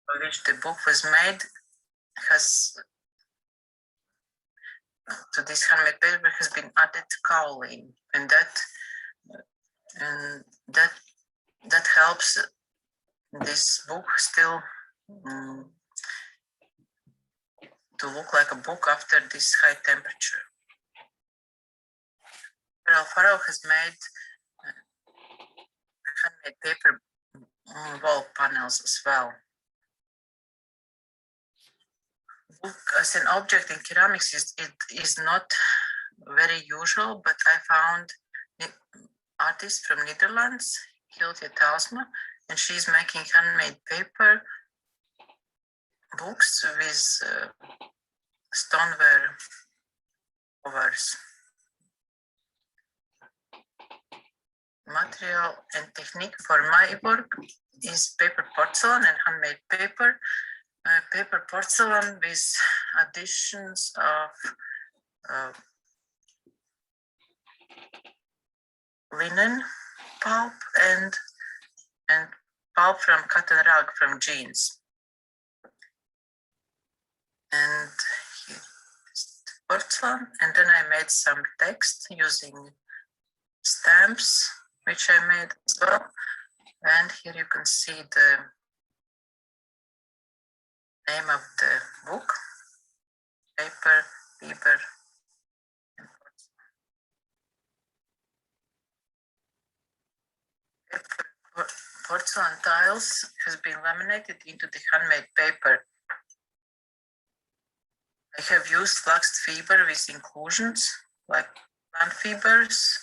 for which the book was made has, to this handmade paper has been added kaolin, and that helps this book still to look like a book after this high temperature. Alfaro has made handmade paper wall panels as well. Book as an object in ceramics is not very usual, but I found an artist from Netherlands, Ilze, and she's making handmade paper books with stoneware covers. Material and technique for my work is paper porcelain and handmade paper. Paper porcelain with additions of linen pulp and pulp from cotton rag from jeans. And porcelain, and then I made some text using stamps, which I made as well. And here you can see the name of the book, Paper, Paper, and Porcelain. Porcelain tiles has been laminated into the handmade paper. I have used flaxed fiber with inclusions like plant fibers,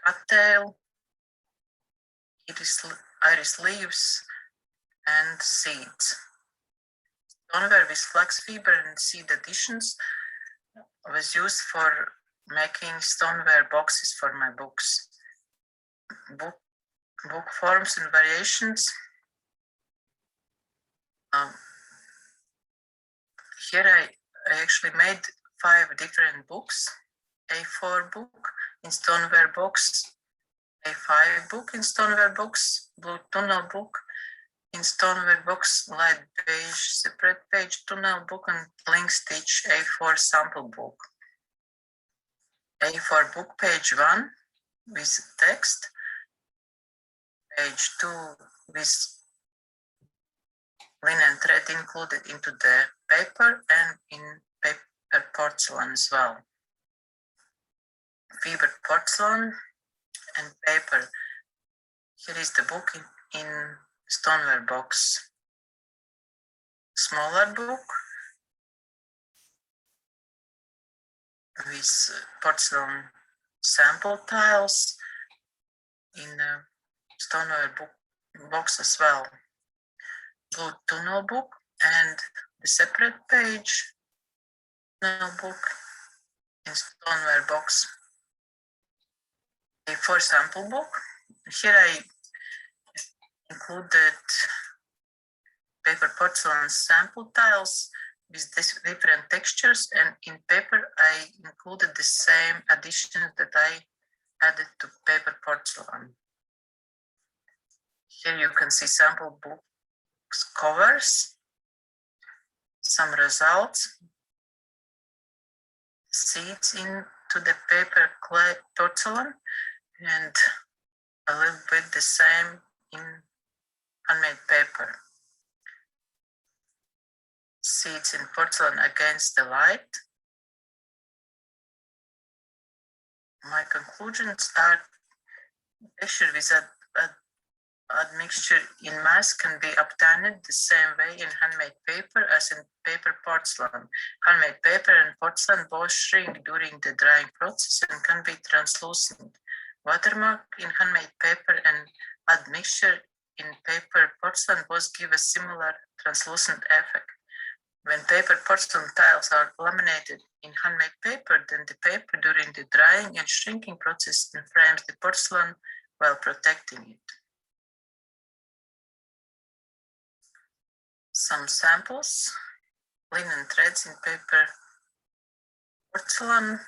cattail, iris leaves, and seeds. Stoneware with flax fiber and seed additions was used for making stoneware boxes for my books. Book forms and variations. Here I actually made 5 different books. A4 book in stoneware box, A5 book in stoneware box, blue tunnel book in stoneware box, light beige separate page tunnel book, and link stitch A4 sample book. A4 book page 1 with text, page 2 with linen thread included into the paper and in paper porcelain as well. Fiber porcelain and paper. Here is the book in stoneware box. Smaller book with porcelain sample tiles in a stoneware box as well. Blue tunnel book and the separate page tunnel book in stoneware box. A4 sample book. Here I included paper porcelain sample tiles with different textures, and in paper I included the same additions that I added to paper porcelain. Here you can see sample books covers, some results, seeds into the paper clay porcelain, and a little bit the same in handmade paper. Seeds in porcelain against the light. My conclusions are texture with admixture in mass can be obtained the same way in handmade paper as in paper porcelain. Handmade paper and porcelain both shrink during the drying process and can be translucent. Watermark in handmade paper and admixture in paper porcelain both give a similar translucent effect. When paper porcelain tiles are laminated in handmade paper, then the paper during the drying and shrinking process frames the porcelain while protecting it. Some samples, linen threads in paper porcelain,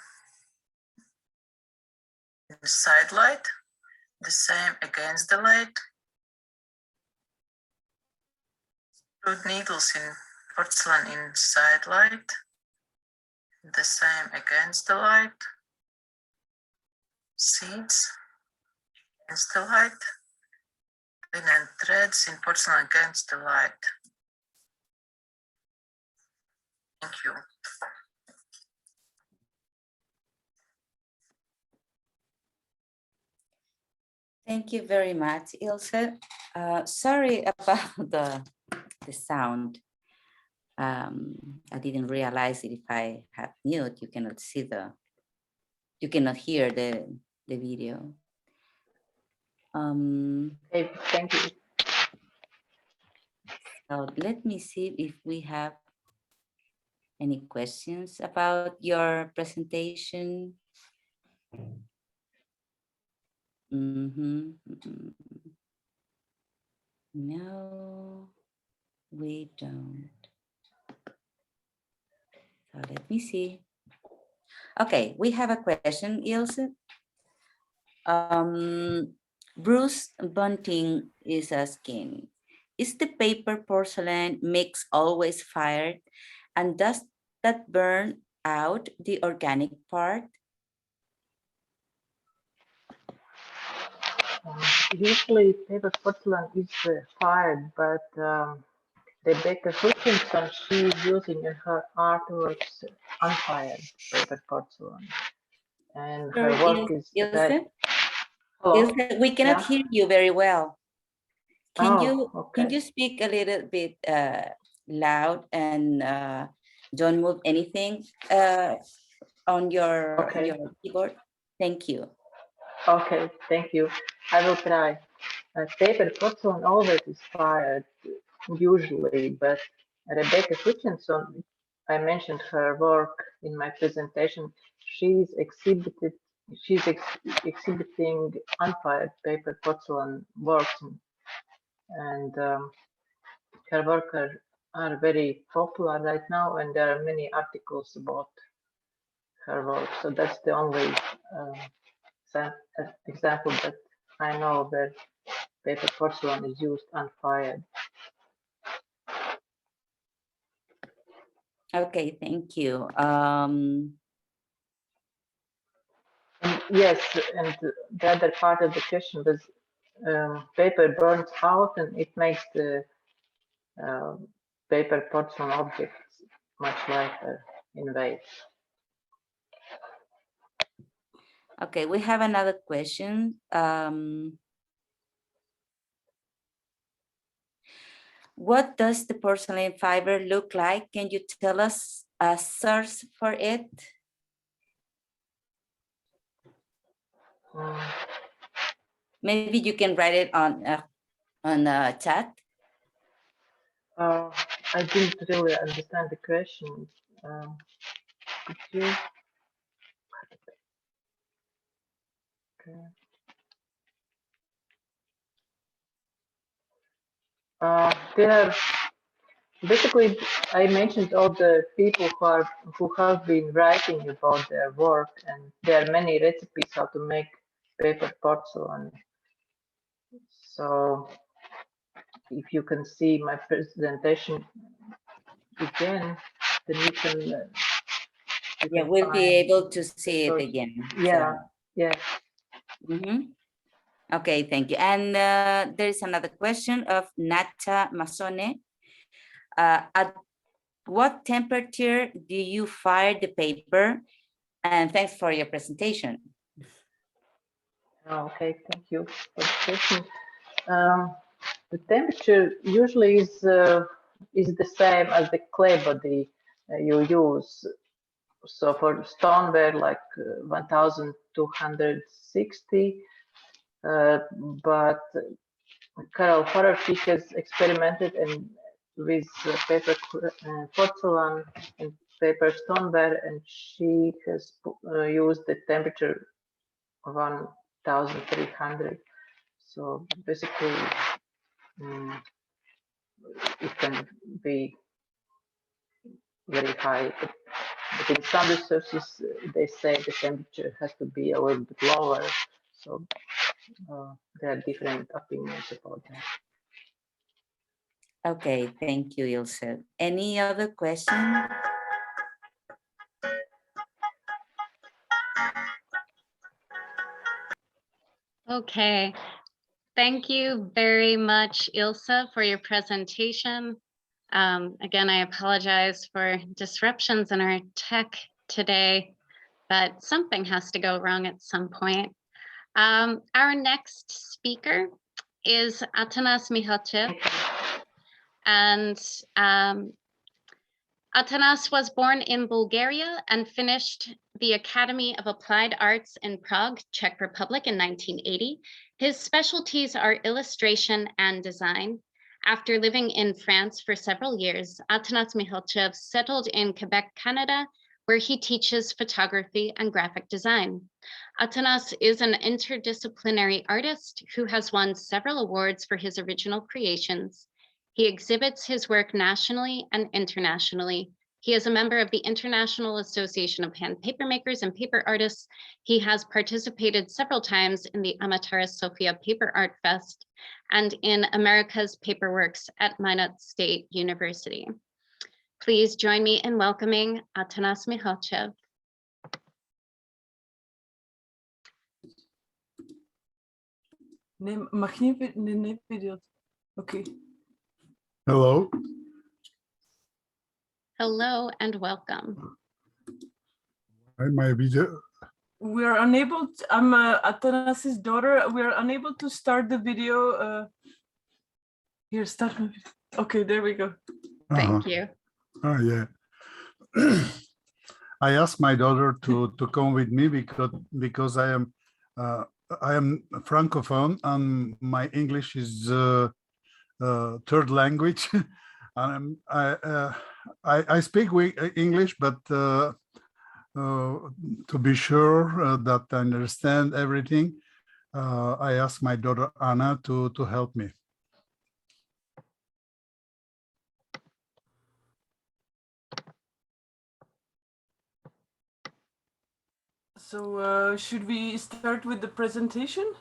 the side light, the same against the light, Crude needles in porcelain inside light. The same against the light. Seeds against the light. Linen threads in porcelain against the light. Thank you. Thank you very much, Ilze. Sorry about the sound. I didn't realize it. If I have mute, you cannot see you cannot hear the video. Okay, thank you. So let me see if we have any questions about your presentation. No, we don't. So let me see. Okay, we have a question, Ilse. Bruce Bunting is asking, is the paper porcelain mix always fired? And does that burn out the organic part? Usually paper porcelain is fired, but Rebecca Hutchinson, she is using in her artworks unfired paper porcelain. And her work is that. Hello? Ilse, we cannot Yeah? hear you very well. Can Okay. you speak a little bit loud and don't move anything on your keyboard? Thank you. Okay, thank you. I will try. Paper porcelain always is fired, usually, but Rebecca Hutchinson, I mentioned her work in my presentation. She's exhibiting unfired paper porcelain works, and her work are very popular right now, and there are many articles about her work. So that's the only example that I know where paper porcelain is used unfired. Okay, thank you. Yes, and the other part of the question was paper burns out and it makes the paper porcelain objects much lighter in weight. Okay, we have another question. What does the porcelain fiber look like? Can you tell us a source for it? Maybe you can write it on chat. I didn't really understand the question. Could you? Okay. There, basically, I mentioned all the people who have been writing about their work, and there are many recipes how to make paper porcelain. So, if you can see my presentation again, then you can. Yeah, we'll be able to see it again. Yeah, so. Yeah. Okay, thank you. And there is another question of Nata Masone. At what temperature do you fire the paper? And thanks for your presentation. Okay, thank you for the question. The temperature usually is the same as the clay body you use. So for stoneware, like 1260, but Carol Fararchi has experimented with paper porcelain and paper stoneware, and she has used the temperature of 1300. So basically, it can be very high. But in some researches, they say the temperature has to be a little bit lower. So there are different opinions about that. Okay, thank you, Ilse. Any other question? Okay, thank you very much, Ilse, for your presentation. Again, I apologize for disruptions in our tech today, but something has to go wrong at some point. Our next speaker is Atanas Mihaltchev, and Atanas was born in Bulgaria and finished the Academy of Applied Arts in Prague, Czech Republic in 1980. His specialties are illustration and design. After living in France for several years, Atanas Mihaltchev settled in Quebec, Canada, where he teaches photography and graphic design. Atanas is an interdisciplinary artist who has won several awards for his original creations. He exhibits his work nationally and internationally. He is a member of the International Association of Hand Papermakers and Paper Artists. He has participated several times in the Amataras Sofia Paper Art Fest and in America's Paperworks at Minot State University. Please join me in welcoming Atanas Mihaltchev. Nee, mag niet, nee, video. Okay. Hello. Hello and welcome. My video. We are unable to, I'm Atanas' daughter. We are unable to start the video. Here, start. Okay, there we go. Thank you. Oh, yeah. I asked my daughter to come with me because I am Francophone and my English is third language. And I speak English, but to be sure that I understand everything, I asked my daughter Anna to help me. So should we start with the presentation?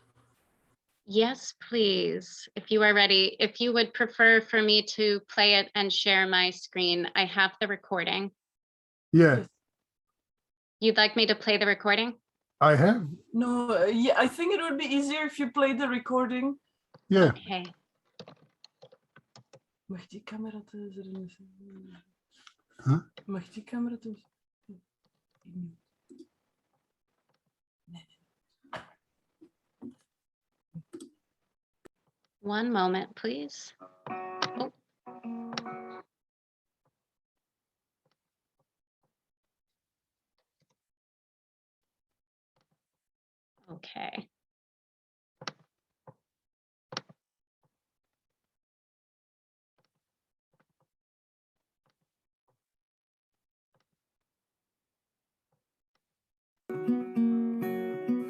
Yes, please. If you are ready, if you would prefer for me to play it and share my screen, I have the recording. Yeah, Yes. You'd like me to play the recording? I have. No, yeah, I think it would be easier if you play the recording. Yeah. Okay. Mag die camera te zetten? Huh? Mag die camera te... One moment, please. Oh. Okay.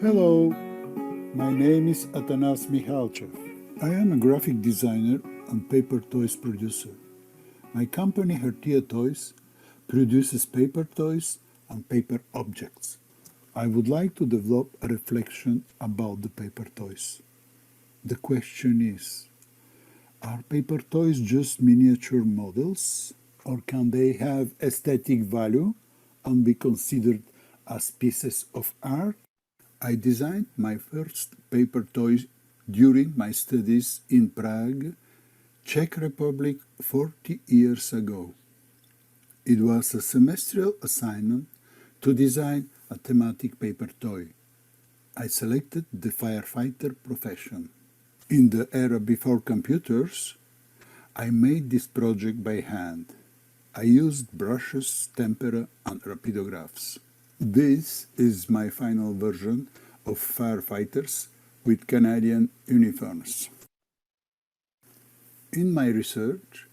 Hello, my name is Atanas Mihaltchev. I am a graphic designer and paper toys producer. My company, Hertia Toys, produces paper toys and paper objects. I would like to develop a reflection about the paper toys. The question is, are paper toys just miniature models, or can they have aesthetic value and be considered as pieces of art? I designed my first paper toys during my studies in Prague, Czech Republic 40 years ago. It was a semestrial assignment to design a thematic paper toy. I selected the firefighter profession. In the era before computers, I made this project by hand. I used brushes, tempera, and rapidographs. This is my final version of firefighters with Canadian uniforms. In my research,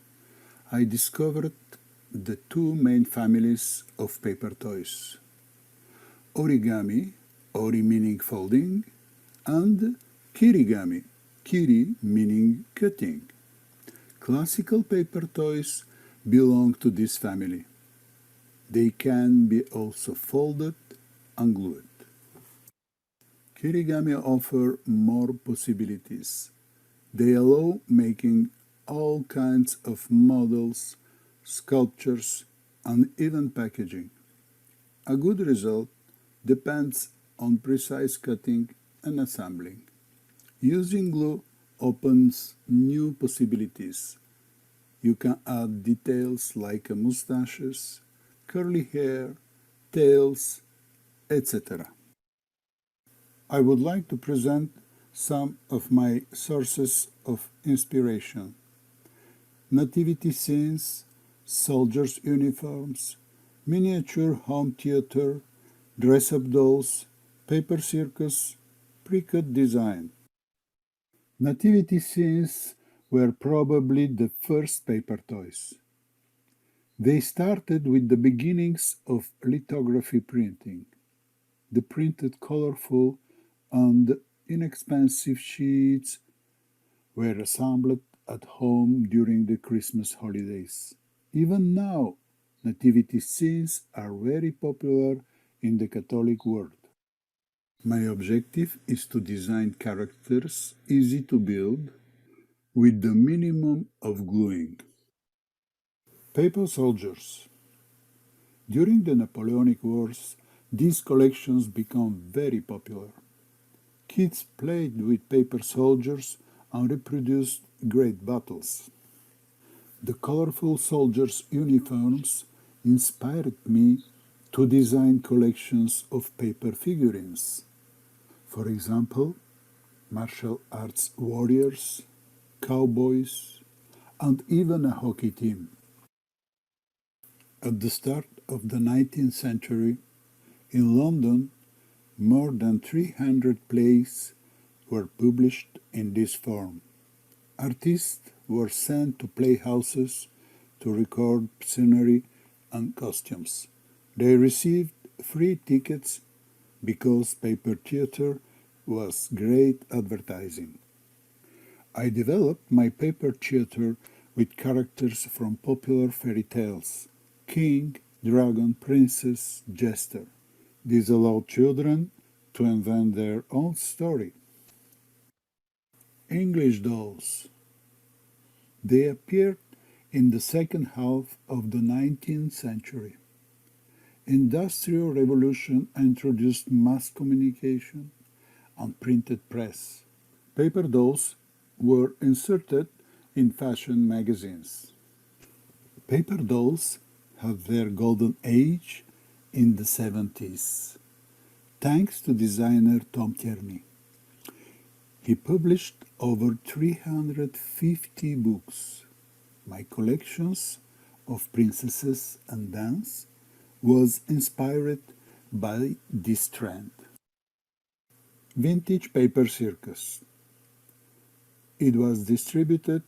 I discovered the two main families of paper toys: origami, ori meaning folding, and kirigami, kiri meaning cutting. Classical paper toys belong to this family. They can be also folded and glued. Kirigami offer more possibilities. They allow making all kinds of models, sculptures, and even packaging. A good result depends on precise cutting and assembling. Using glue opens new possibilities. You can add details like mustaches, curly hair, tails, etc. I would like to present some of my sources of inspiration. Nativity scenes, soldiers' uniforms, miniature home theater, dress-up dolls, paper circus, pre-cut design. Nativity scenes were probably the first paper toys. They started with the beginnings of lithography printing. The printed colorful and inexpensive sheets were assembled at home during the Christmas holidays. Even now, nativity scenes are very popular in the Catholic world. My objective is to design characters easy to build with the minimum of gluing. Paper soldiers. During the Napoleonic Wars, these collections became very popular. Kids played with paper soldiers and reproduced great battles. The colorful soldiers' uniforms inspired me to design collections of paper figurines. For example, martial arts warriors, cowboys, and even a hockey team. At the start of the 19th century, in London, more than 300 plays were published in this form. Artists were sent to playhouses to record scenery and costumes. They received free tickets because paper theater was great advertising. I developed my paper theater with characters from popular fairy tales: king, dragon, princess, jester. This allowed children to invent their own story. English dolls. They appeared in the second half of the 19th century. Industrial Revolution introduced mass communication and printed press. Paper dolls were inserted in fashion magazines. Paper dolls had their golden age in the 70s, thanks to designer Tom Tierney. He published over 350 books. My collections of princesses and dance was inspired by this trend. Vintage Paper Circus. It was distributed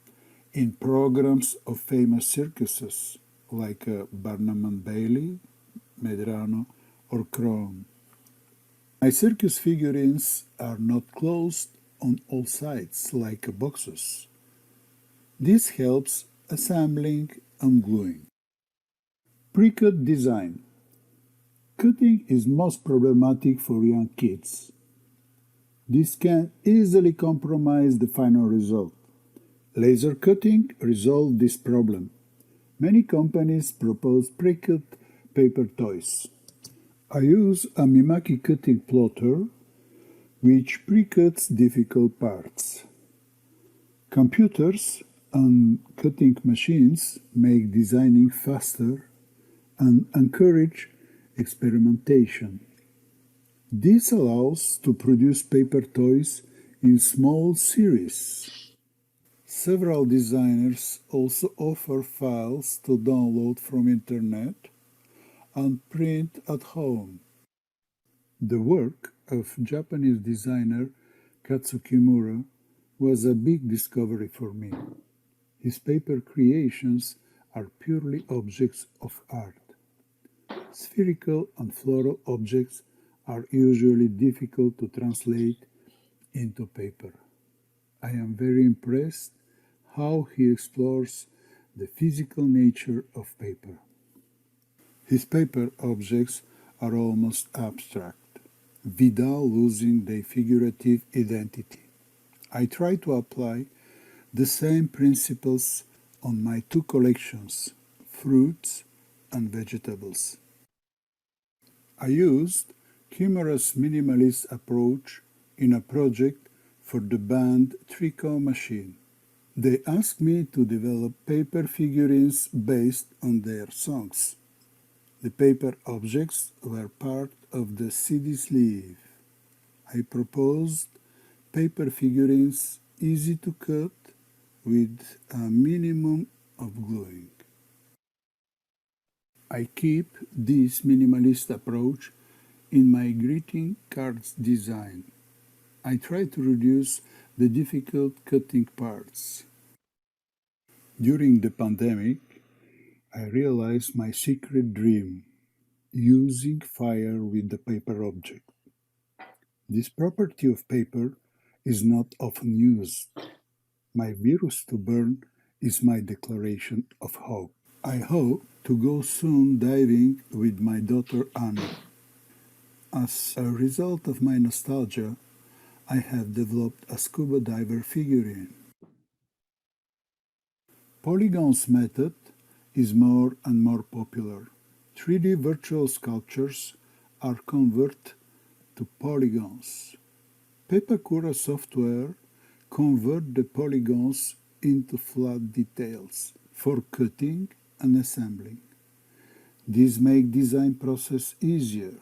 in programs of famous circuses like Barnum and Bailey, Medrano, or Chrome. My circus figurines are not closed on all sides like boxes. This helps assembling and gluing. Pre-cut design. Cutting is most problematic for young kids. This can easily compromise the final result. Laser cutting resolved this problem. Many companies propose pre-cut paper toys. I use a Mimaki cutting plotter, which pre-cuts difficult parts. Computers and cutting machines make designing faster and encourage experimentation. This allows to produce paper toys in small series. Several designers also offer files to download from internet and print at home. The work of Japanese designer Katsukimura was a big discovery for me. His paper creations are purely objects of art. Spherical and floral objects are usually difficult to translate into paper. I am very impressed how he explores the physical nature of paper. His paper objects are almost abstract, without losing their figurative identity. I try to apply the same principles on my two collections, fruits and vegetables. I used humorous minimalist approach in a project for the band Tricot Machine. They asked me to develop paper figurines based on their songs. The paper objects were part of the CD sleeve. I proposed paper figurines easy to cut with a minimum of gluing. I keep this minimalist approach in my greeting cards design. I try to reduce the difficult cutting parts. During the pandemic, I realized my secret dream, using fire with the paper object. This property of paper is not often used. My virus to burn is my declaration of hope. I hope to go soon diving with my daughter Anna. As a result of my nostalgia, I have developed a scuba diver figurine. Polygons method is more and more popular. 3D virtual sculptures are converted to polygons. Pepakura software convert the polygons into flat details for cutting and assembling. This makes design process easier.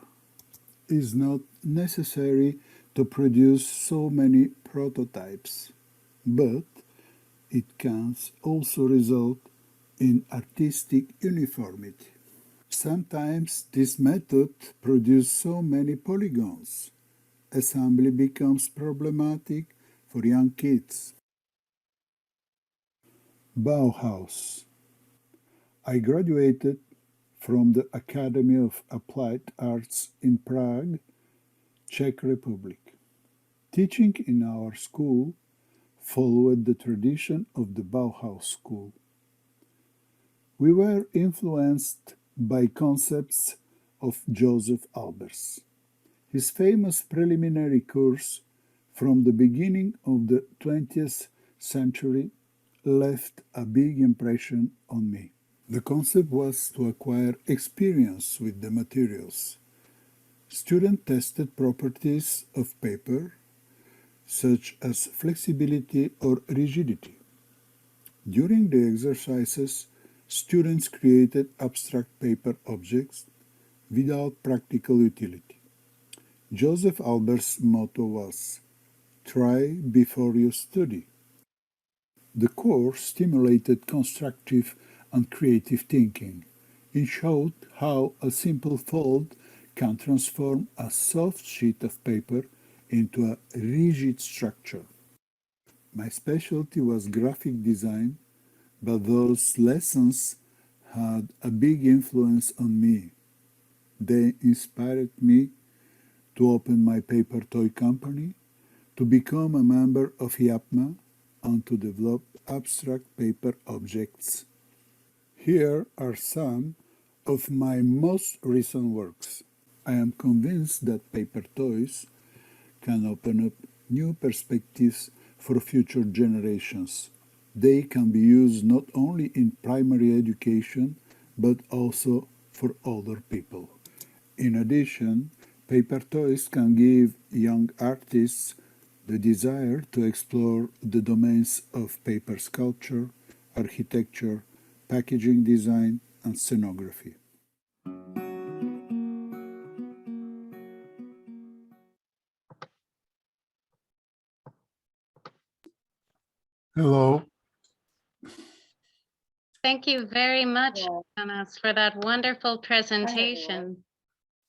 It's not necessary to produce so many prototypes, but it can also result in artistic uniformity. Sometimes this method produces so many polygons. Assembly becomes problematic for young kids. Bauhaus. I graduated from the Academy of Applied Arts in Prague, Czech Republic. Teaching in our school followed the tradition of the Bauhaus school. We were influenced by concepts of Joseph Albers. His famous preliminary course from the beginning of the 20th century left a big impression on me. The concept was to acquire experience with the materials. Students tested properties of paper, such as flexibility or rigidity. During the exercises, students created abstract paper objects without practical utility. Joseph Albers' motto was, "Try before you study." The course stimulated constructive and creative thinking. It showed how a simple fold can transform a soft sheet of paper into a rigid structure. My specialty was graphic design, but those lessons had a big influence on me. They inspired me to open my paper toy company, to become a member of IAPMA, and to develop abstract paper objects. Here are some of my most recent works. I am convinced that paper toys can open up new perspectives for future generations. They can be used not only in primary education, but also for older people. In addition, paper toys can give young artists the desire to explore the domains of paper sculpture, architecture, packaging design, and scenography. Hello. Thank you very much, Atanas, for that wonderful presentation.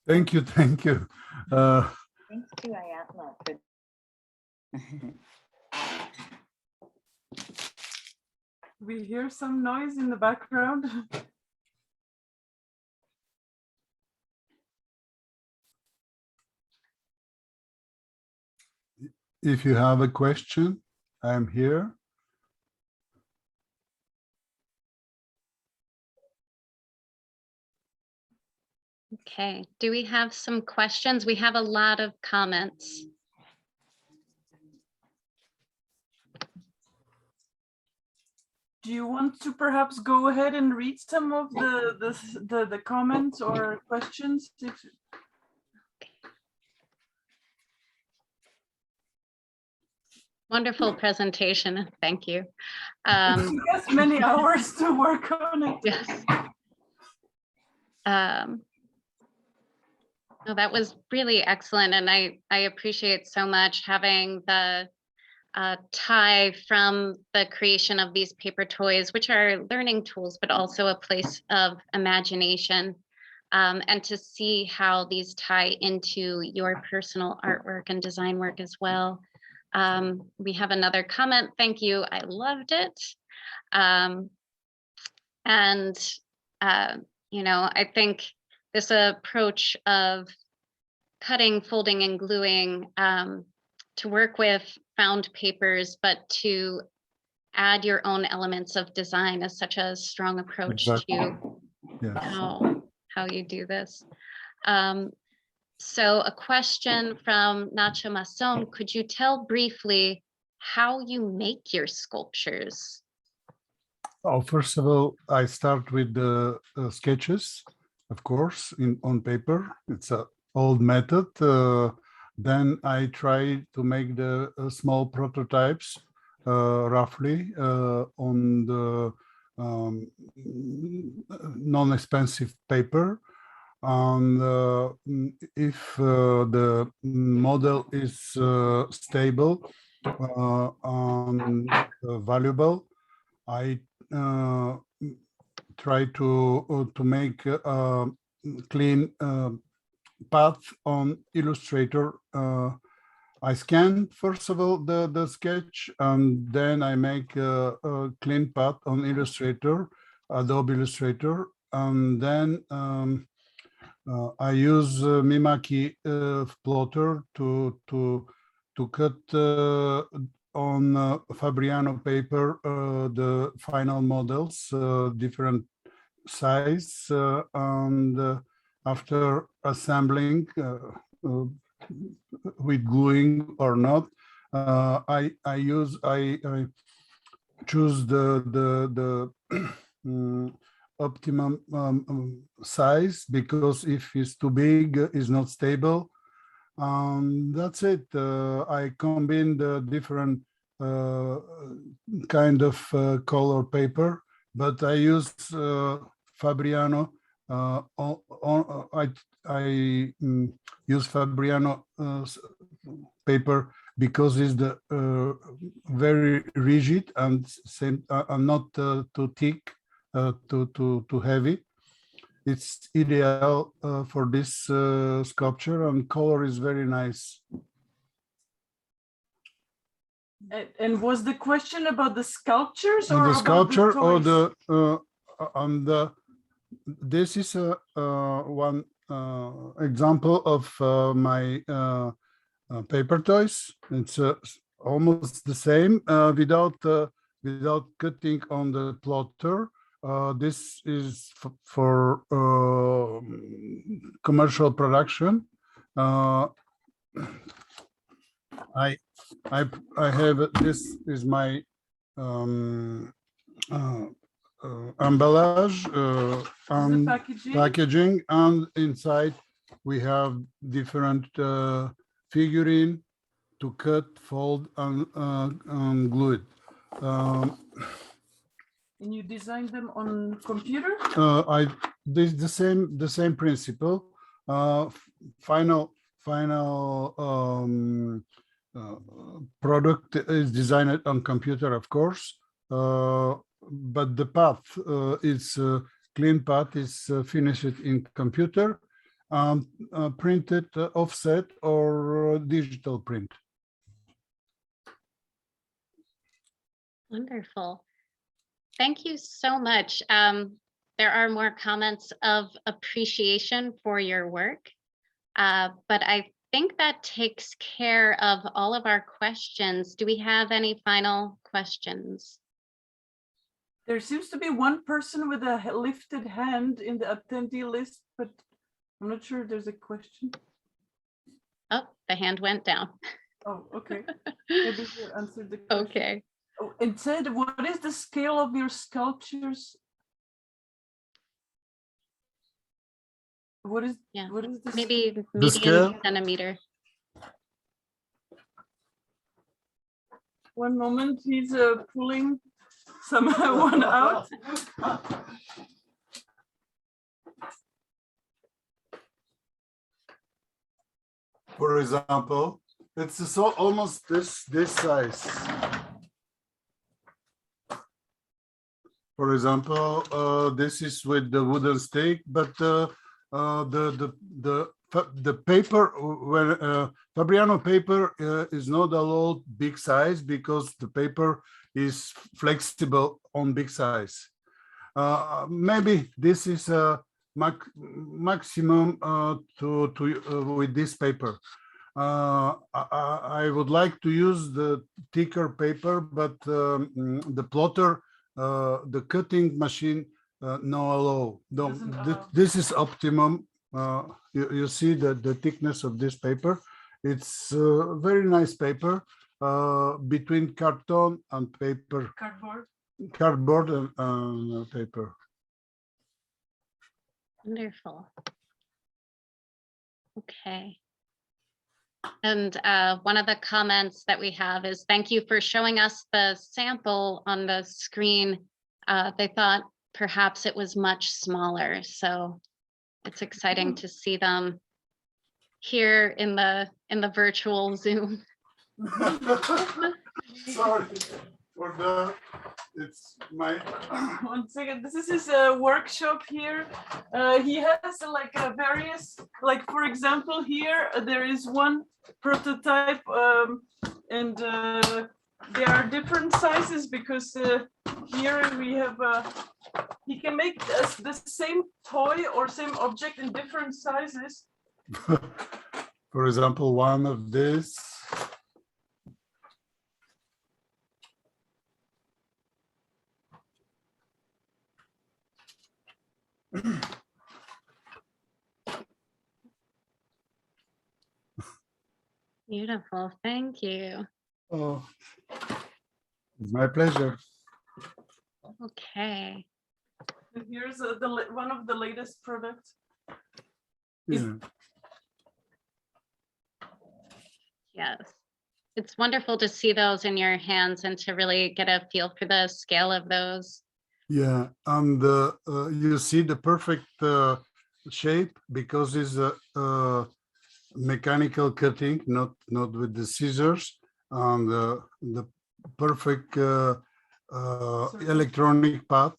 Thank you, thank you. Thanks to IAPMA for We hear some noise in the background. If you have a question, I'm here. Okay, do we have some questions? We have a lot of comments. Do you want to perhaps go ahead and read some of the comments or questions? Wonderful presentation. Thank you. It took us many hours to work on it. Yes. No, that was really excellent. And I appreciate so much having the tie from the creation of these paper toys, which are learning tools, but also a place of imagination. And to see how these tie into your personal artwork and design work as well. We have another comment. Thank you. I loved it. You know, I think this approach of cutting, folding, and gluing to work with found papers, but to add your own elements of design is such a strong approach to how you do this. So a question from Nacho Mason, could you tell briefly how you make your sculptures? Oh, first of all, I start with the sketches, of course, on paper. It's an old method. Then I try to make the small prototypes roughly on the non-expensive paper. And if the model is stable and valuable, I try to make a clean path on Illustrator. I scan first of all the sketch, and then I make a clean path on Illustrator, Adobe Illustrator, and then I use Mimaki plotter to cut on Fabriano paper the final models, different size, and after assembling with gluing or not, I choose the optimum size, because if it's too big, it's not stable. That's it. I combine the different kind of color paper, but I use Fabriano. I use Fabriano paper because it's the very rigid and not too thick, too heavy. It's ideal for this sculpture, and color is very nice. And was the question about the sculptures or the sculpture about the toys? or the this is one example of my paper toys. It's almost the same without cutting on the plotter. This is for commercial production. I have, this is my emballage and packaging, and inside we have different figurine to cut, fold, and glue it. And you designed them on computer? This the same principle. Final product is designed on computer, of course, but the path is clean path is finished in computer, printed offset or digital print. Wonderful. Thank you so much. There are more comments of appreciation for your work, but I think that takes care of all of our questions. Do we have any final questions? There seems to be one person with a lifted hand in the attendee list, but I'm not sure there's a question. Oh, the hand went down. Oh, okay. Maybe you answered the question. Okay. It said, what is the scale of your sculptures? What is Yeah. what is this? Maybe The median scale? centimeter. One moment, he's pulling one out. For example, it's so almost this size. For example, this is with the wooden stake, but the paper, when Fabriano paper is not allowed big size because the paper is flexible on big size. Maybe this is a maximum with this paper. I would like to use the thicker paper, but the plotter, the cutting machine, no allow. This is optimum. You see the thickness of this paper. It's very nice paper between carton and paper. Cardboard and paper. Wonderful. Okay. And one of the comments that we have is, thank you for showing us the sample on the screen. They thought perhaps it was much smaller. So it's exciting to see them here in the virtual Zoom. Sorry for that. It's my 1 second. This is his workshop here. He has like various, like for example, here there is one prototype, and there are different sizes because here we have. He can make the same toy or same object in different sizes. For example, one of this. Beautiful, thank you. Oh, it's my pleasure. Okay. And here's one of the latest products. Yeah. Yes. It's wonderful to see those in your hands and to really get a feel for the scale of those. Yeah, and you see the perfect shape because it's a mechanical cutting, not with the scissors, and the perfect electronic path.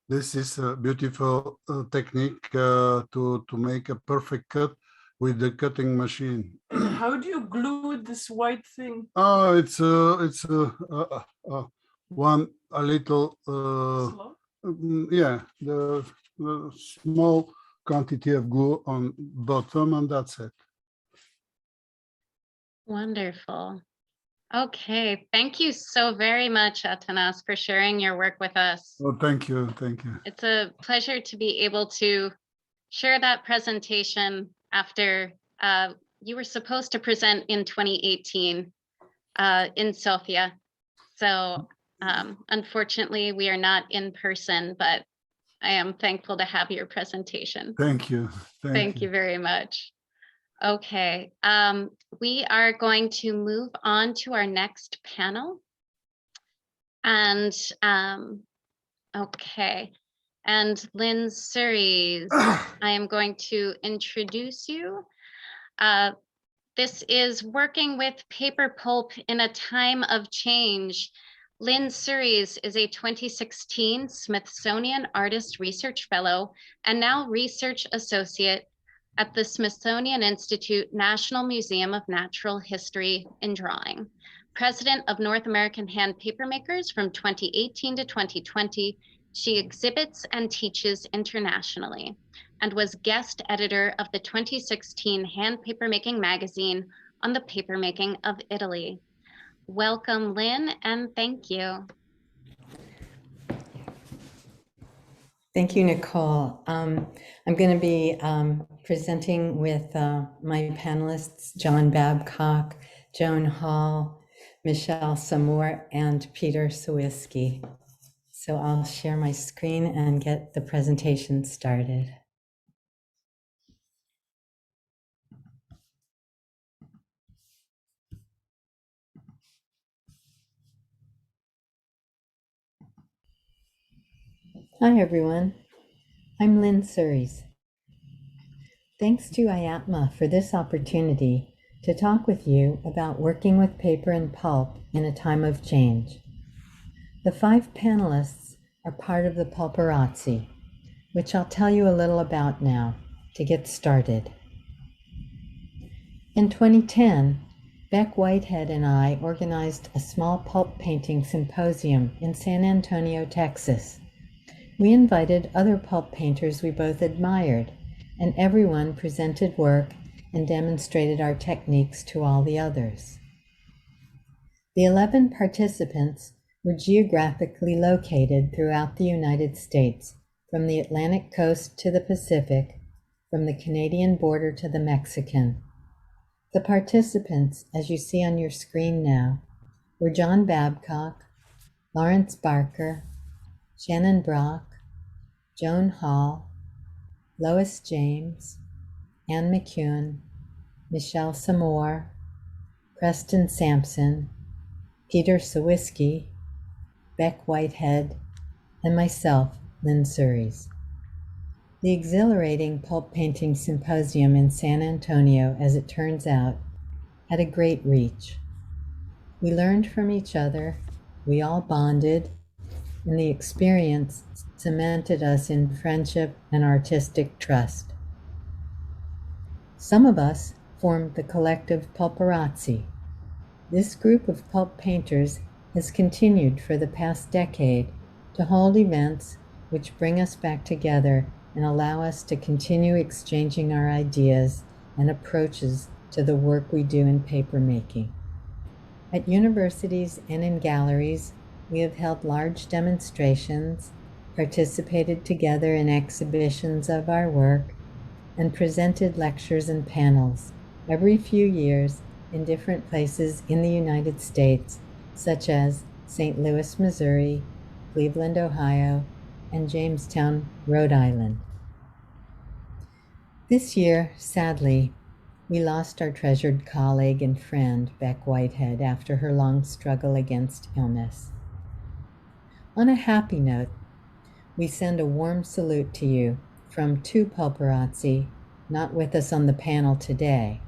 This is a beautiful technique to make a perfect cut with the cutting machine. How do you glue this white thing? Oh, it's a little Slow? yeah, the small quantity of glue on bottom, and that's it. Wonderful. Okay, thank you so very much, Atanas, for sharing your work with us. Oh, thank you, thank you. It's a pleasure to be able to share that presentation after you were supposed to present in 2018 in Sofia. So unfortunately, we are not in person, but I am thankful to have your presentation. Thank you. Thank you very much. Okay, we are going to move on to our next panel. And okay, and Lynn Suries, I am going to introduce you. This is working with paper pulp in a time of change. Lynn Suries is a 2016 Smithsonian Artist Research Fellow and now Research Associate at the Smithsonian Institute National Museum of Natural History and Drawing. President of North American Hand Papermakers from 2018 to 2020, she exhibits and teaches internationally and was guest editor of the 2016 Hand Papermaking magazine on the papermaking of Italy. Welcome, Lynn, and thank you. Thank you, Nicole. I'm going to be presenting with my panelists, John Babcock, Joan Hall, Michelle Samour and Peter Sowiski. So I'll share my screen and get the presentation started. Hi, everyone. I'm Lynn Surries. Thanks to IAPMA for this opportunity to talk with you about working with paper and pulp in a time of change. The 5 panelists are part of the Pulperazzi, which I'll tell you a little about now to get started. In 2010, Beck Whitehead and I organized a small pulp painting symposium in San Antonio, Texas. We invited other pulp painters we both admired, and everyone presented work and demonstrated our techniques to all the others. The 11 participants were geographically located throughout the United States, from the Atlantic coast to the Pacific, from the Canadian border to the Mexican. The participants, as you see on your screen now, were John Babcock, Lawrence Barker, Shannon Brock, Joan Hall, Lois James, Anne McEwen, Michelle Samour, Preston Sampson, Peter Sowiski, Beck Whitehead, and myself, Lynn Surries. The exhilarating pulp painting symposium in San Antonio, as it turns out, had a great reach. We learned from each other, we all bonded, and the experience cemented us in friendship and artistic trust. Some of us formed the collective Pulperazzi. This group of pulp painters has continued for the past decade to hold events which bring us back together and allow us to continue exchanging our ideas and approaches to the work we do in papermaking. At universities and in galleries, we have held large demonstrations, participated together in exhibitions of our work, and presented lectures and panels every few years in different places in the United States, such as St. Louis, Missouri, Cleveland, Ohio, and Jamestown, Rhode Island. This year, sadly, we lost our treasured colleague and friend, Beck Whitehead, after her long struggle against illness. On a happy note, we send a warm salute to you from 2 Pulperazzi, not with us on the panel today,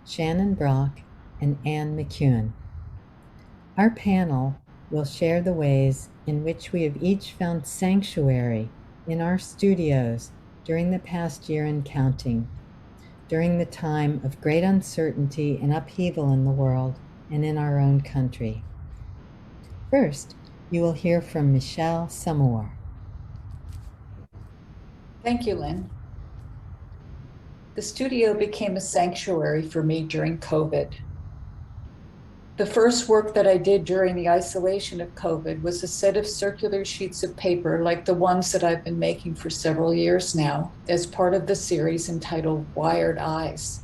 Shannon Brock and Anne McEwen. Our panel will share the ways in which we have each found sanctuary in our studios during the past year and counting, during the time of great uncertainty and upheaval in the world and in our own country. First, you will hear from Michelle Samour. Thank you, Lynn. The studio became a sanctuary for me during COVID. The first work that I did during the isolation of COVID was a set of circular sheets of paper like the ones that I've been making for several years now as part of the series entitled Wired Eyes.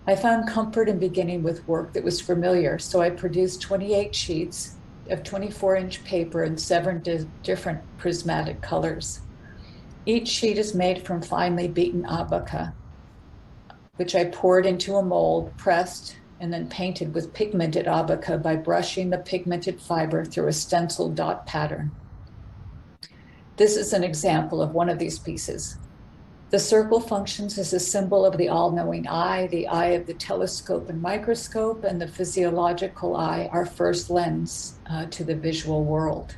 I found comfort in beginning with work that was familiar, so I produced 28 sheets of 24-inch paper in 7 different prismatic colors. Each sheet is made from finely beaten abaca, which I poured into a mold, pressed, and then painted with pigmented abaca by brushing the pigmented fiber through a stencil dot pattern. This is an example of one of these pieces. The circle functions as a symbol of the all-knowing eye, the eye of the telescope and microscope, and the physiological eye, our first lens to the visual world.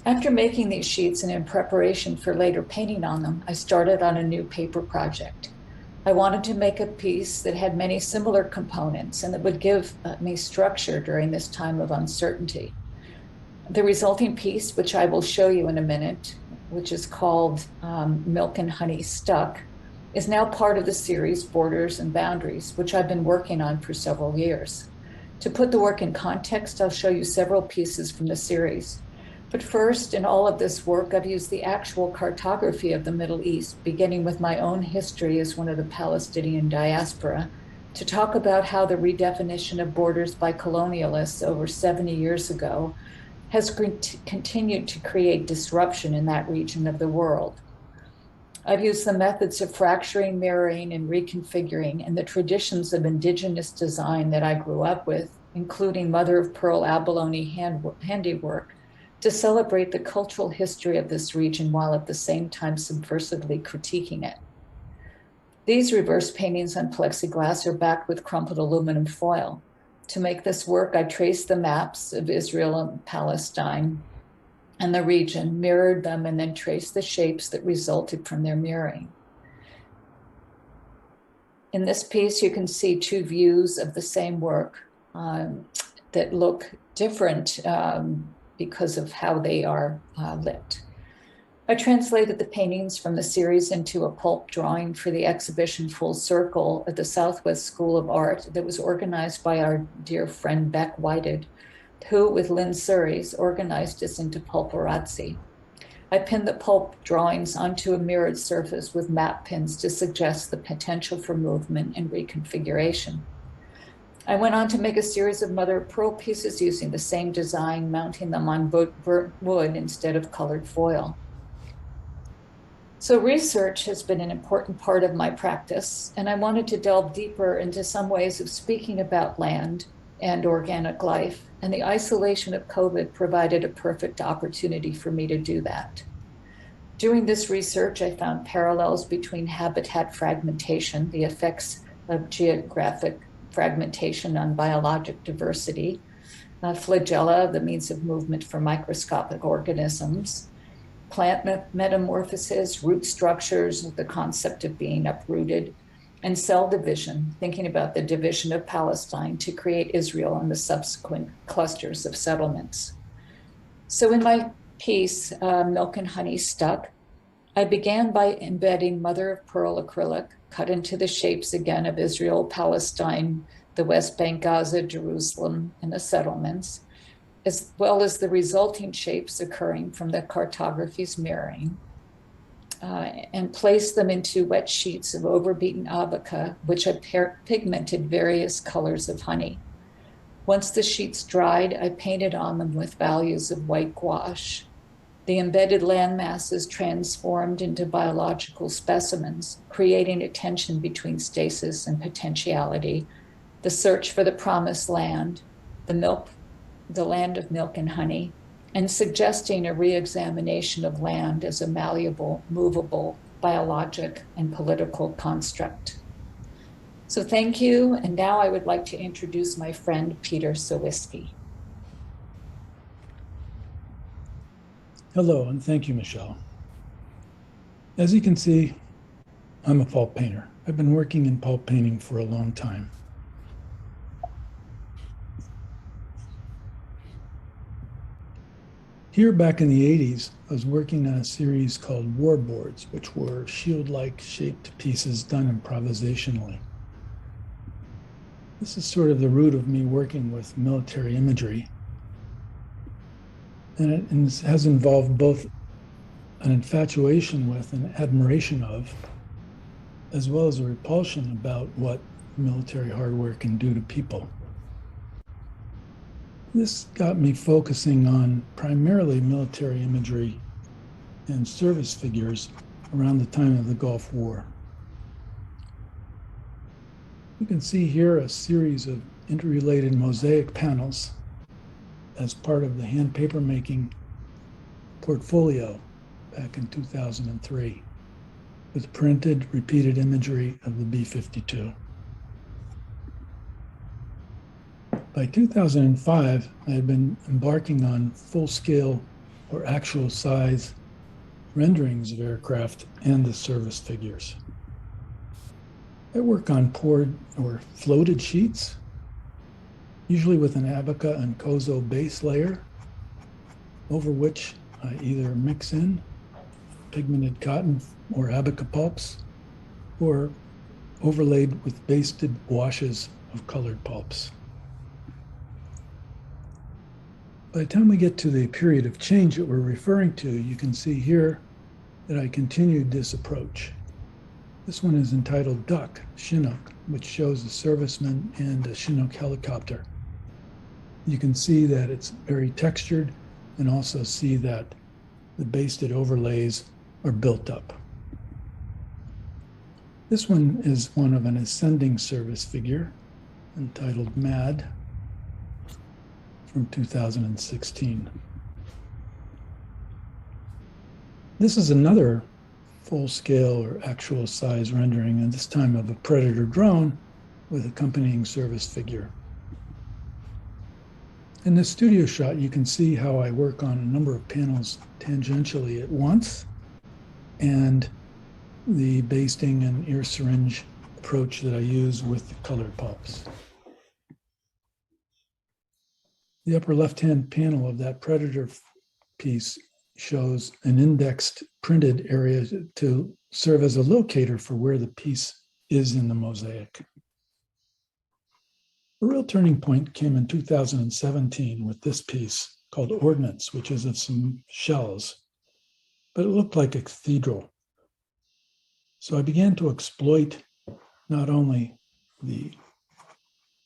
After making these sheets and in preparation for later painting on them, I started on a new paper project. I wanted to make a piece that had many similar components and that would give me structure during this time of uncertainty. The resulting piece, which I will show you in a minute, which is called Milk and Honey Stuck, is now part of the series Borders and Boundaries, which I've been working on for several years. To put the work in context, I'll show you several pieces from the series. But first, in all of this work, I've used the actual cartography of the Middle East, beginning with my own history as one of the Palestinian diaspora, to talk about how the redefinition of borders by colonialists over 70 years ago has continued to create disruption in that region of the world. I've used the methods of fracturing, mirroring, and reconfiguring and the traditions of indigenous design that I grew up with, including mother of pearl abalone handiwork, to celebrate the cultural history of this region while at the same time subversively critiquing it. These reverse paintings on plexiglass are backed with crumpled aluminum foil. To make this work, I traced the maps of Israel and Palestine and the region, mirrored them, and then traced the shapes that resulted from their mirroring. In this piece, you can see two views of the same work that look different because of how they are lit. I translated the paintings from the series into a pulp drawing for the exhibition Full Circle at the Southwest School of Art that was organized by our dear friend Beck Whited, who, with Lynn Surreys, organized us into pulparazzi. I pinned the pulp drawings onto a mirrored surface with map pins to suggest the potential for movement and reconfiguration. I went on to make a series of mother of pearl pieces using the same design, mounting them on burnt wood instead of colored foil. So research has been an important part of my practice, and I wanted to delve deeper into some ways of speaking about land and organic life, and the isolation of COVID provided a perfect opportunity for me to do that. Doing this research, I found parallels between habitat fragmentation, the effects of geographic fragmentation on biologic diversity, flagella, the means of movement for microscopic organisms, plant metamorphosis, root structures, the concept of being uprooted, and cell division, thinking about the division of Palestine to create Israel and the subsequent clusters of settlements. So in my piece, Milk and Honey Stuck, I began by embedding mother of pearl acrylic cut into the shapes again of Israel, Palestine, the West Bank, Gaza, Jerusalem, and the settlements, as well as the resulting shapes occurring from the cartography's mirroring, and placed them into wet sheets of overbeaten abaca, which I pigmented various colors of honey. Once the sheets dried, I painted on them with values of white gouache. The embedded land masses transformed into biological specimens, creating a tension between stasis and potentiality, the search for the promised land, the land of milk and honey, and suggesting a re-examination of land as a malleable, movable, biologic, and political construct. So thank you, and now I would like to introduce my friend, Peter Sowiski. Hello, and thank you, Michelle. As you can see, I'm a pulp painter. I've been working in pulp painting for a long time. Here back in the 80s, I was working on a series called War Boards, which were shield-like shaped pieces done improvisationally. This is sort of the root of me working with military imagery. And it has involved both an infatuation with and admiration of, as well as a repulsion about what military hardware can do to people. This got me focusing on primarily military imagery and service figures around the time of the Gulf War. You can see here a series of interrelated mosaic panels as part of the hand paper making portfolio back in 2003 with printed, repeated imagery of the B-52. By 2005, I had been embarking on full-scale or actual size renderings of aircraft and the service figures. I work on poured or floated sheets, usually with an abaca and kozo base layer, over which I either mix in pigmented cotton or abaca pulps, or overlaid with basted washes of colored pulps. By the time we get to the period of change that we're referring to, you can see here that I continued this approach. This one is entitled Duck, Chinook, which shows a serviceman and a Chinook helicopter. You can see that it's very textured and also see that the basted overlays are built up. This one is one of an ascending service figure entitled Mad from 2016. This is another full-scale or actual size rendering, and this time of a Predator drone with accompanying service figure. In this studio shot, you can see how I work on a number of panels tangentially at once, and the basting and ear syringe approach that I use with the colored pulps. The upper left-hand panel of that Predator piece shows an indexed printed area to serve as a locator for where the piece is in the mosaic. A real turning point came in 2017 with this piece called Ordnance, which is of some shells, but it looked like a cathedral. So I began to exploit not only the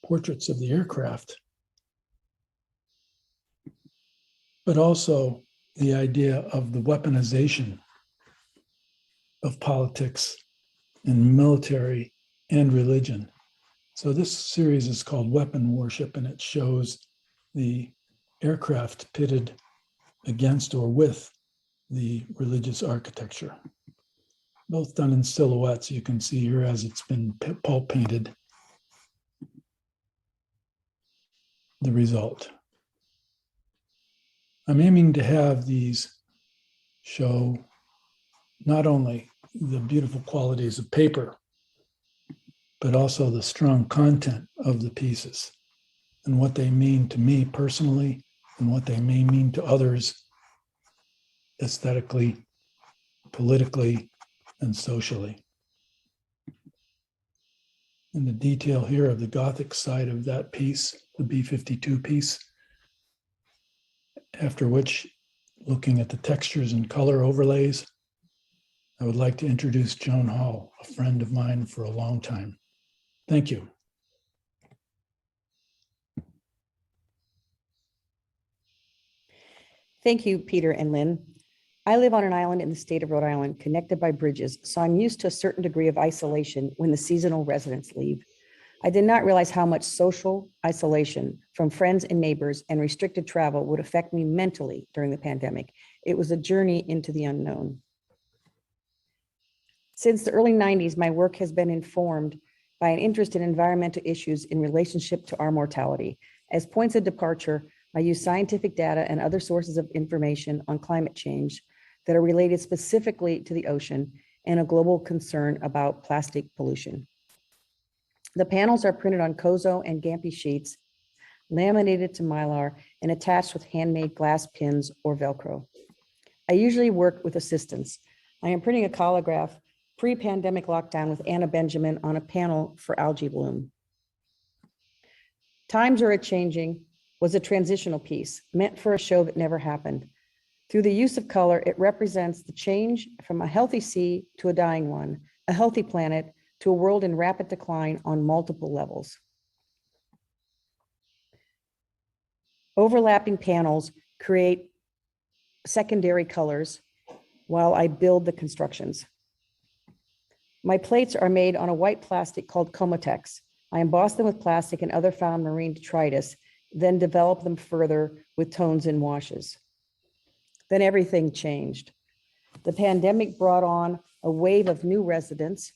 portraits of the aircraft, but also the idea of the weaponization of politics and military and religion. So this series is called Weapon Worship, and it shows the aircraft pitted against or with the religious architecture, both done in silhouettes. You can see here as it's been pulp painted, the result. I'm aiming to have these show not only the beautiful qualities of paper, but also the strong content of the pieces and what they mean to me personally and what they may mean to others aesthetically, politically, and socially. And the detail here of the Gothic side of that piece, the B-52 piece, after which, looking at the textures and color overlays, I would like to introduce Joan Hall, a friend of mine for a long time. Thank you. Thank you, Peter and Lynn. I live on an island in the state of Rhode Island, connected by bridges, so I'm used to a certain degree of isolation when the seasonal residents leave. I did not realize how much social isolation from friends and neighbors and restricted travel would affect me mentally during the pandemic. It was a journey into the unknown. Since the early 90s, my work has been informed by an interest in environmental issues in relationship to our mortality. As points of departure, I use scientific data and other sources of information on climate change that are related specifically to the ocean and a global concern about plastic pollution. The panels are printed on Kozo and Gampi sheets, laminated to Mylar, and attached with handmade glass pins or Velcro. I usually work with assistants. I am printing a collagraph pre-pandemic lockdown with Anna Benjamin on a panel for algae bloom. Times Are A-Changing was a transitional piece meant for a show that never happened. Through the use of color, it represents the change from a healthy sea to a dying one, a healthy planet to a world in rapid decline on multiple levels. Overlapping panels create secondary colors while I build the constructions. My plates are made on a white plastic called Comotex. I emboss them with plastic and other found marine detritus, then develop them further with tones and washes. Then everything changed. The pandemic brought on a wave of new residents.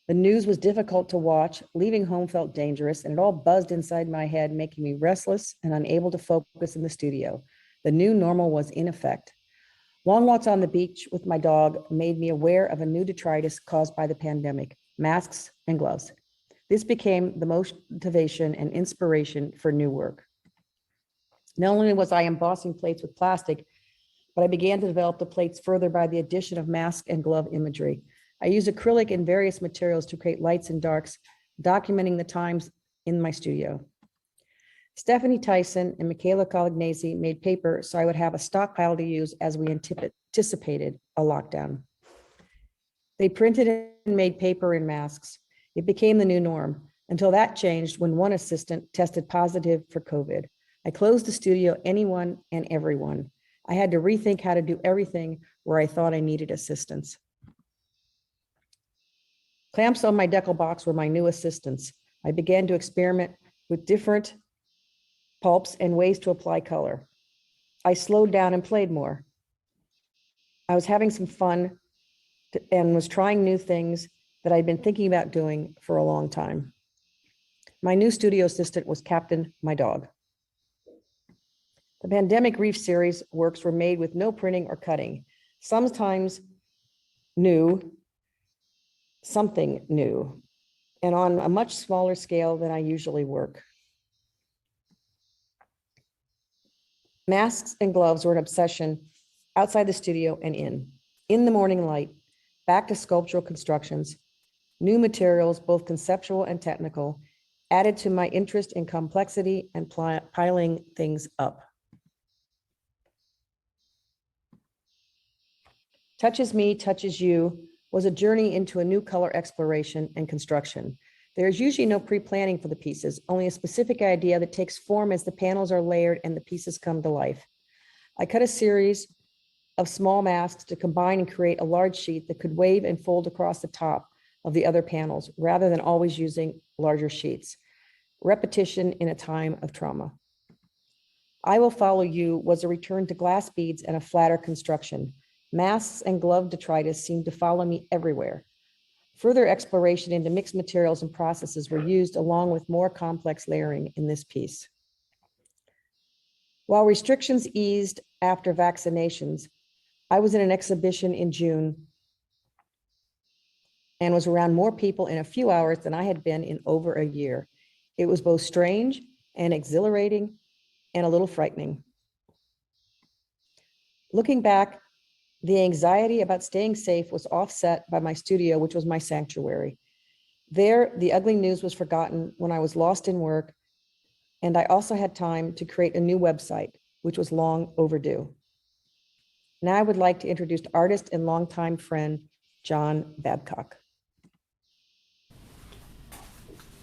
The news was difficult to watch. Leaving home felt dangerous, and it all buzzed inside my head, making me restless and unable to focus in the studio. The new normal was in effect. Long walks on the beach with my dog made me aware of a new detritus caused by the pandemic, masks and gloves. This became the motivation and inspiration for new work. Not only was I embossing plates with plastic, but I began to develop the plates further by the addition of mask and glove imagery. I use acrylic and various materials to create lights and darks, documenting the times in my studio. Stephanie Tyson and Michaela Colagnesi made paper so I would have a stockpile to use as we anticipated a lockdown. They printed and made paper and masks. It became the new norm until that changed when one assistant tested positive for COVID. I closed the studio, anyone and everyone. I had to rethink how to do everything where I thought I needed assistance. Clamps on my decal box were my new assistants. I began to experiment with different pulps and ways to apply color. I slowed down and played more. I was having some fun and was trying new things that I'd been thinking about doing for a long time. My new studio assistant was Captain, my dog. The Pandemic Reef series works were made with no printing or cutting, sometimes new, something new, and on a much smaller scale than I usually work. Masks and gloves were an obsession outside the studio and in the morning light, back to sculptural constructions, new materials, both conceptual and technical, added to my interest in complexity and piling things up. Touches Me, Touches You was a journey into a new color exploration and construction. There is usually no pre-planning for the pieces, only a specific idea that takes form as the panels are layered and the pieces come to life. I cut a series of small masks to combine and create a large sheet that could wave and fold across the top of the other panels, rather than always using larger sheets. Repetition in a time of trauma. I Will Follow You was a return to glass beads and a flatter construction. Masks and glove detritus seemed to follow me everywhere. Further exploration into mixed materials and processes were used along with more complex layering in this piece. While restrictions eased after vaccinations, I was in an exhibition in June and was around more people in a few hours than I had been in over a year. It was both strange and exhilarating and a little frightening. Looking back, the anxiety about staying safe was offset by my studio, which was my sanctuary. There, the ugly news was forgotten when I was lost in work, and I also had time to create a new website, which was long overdue. Now I would like to introduce artist and longtime friend, John Babcock.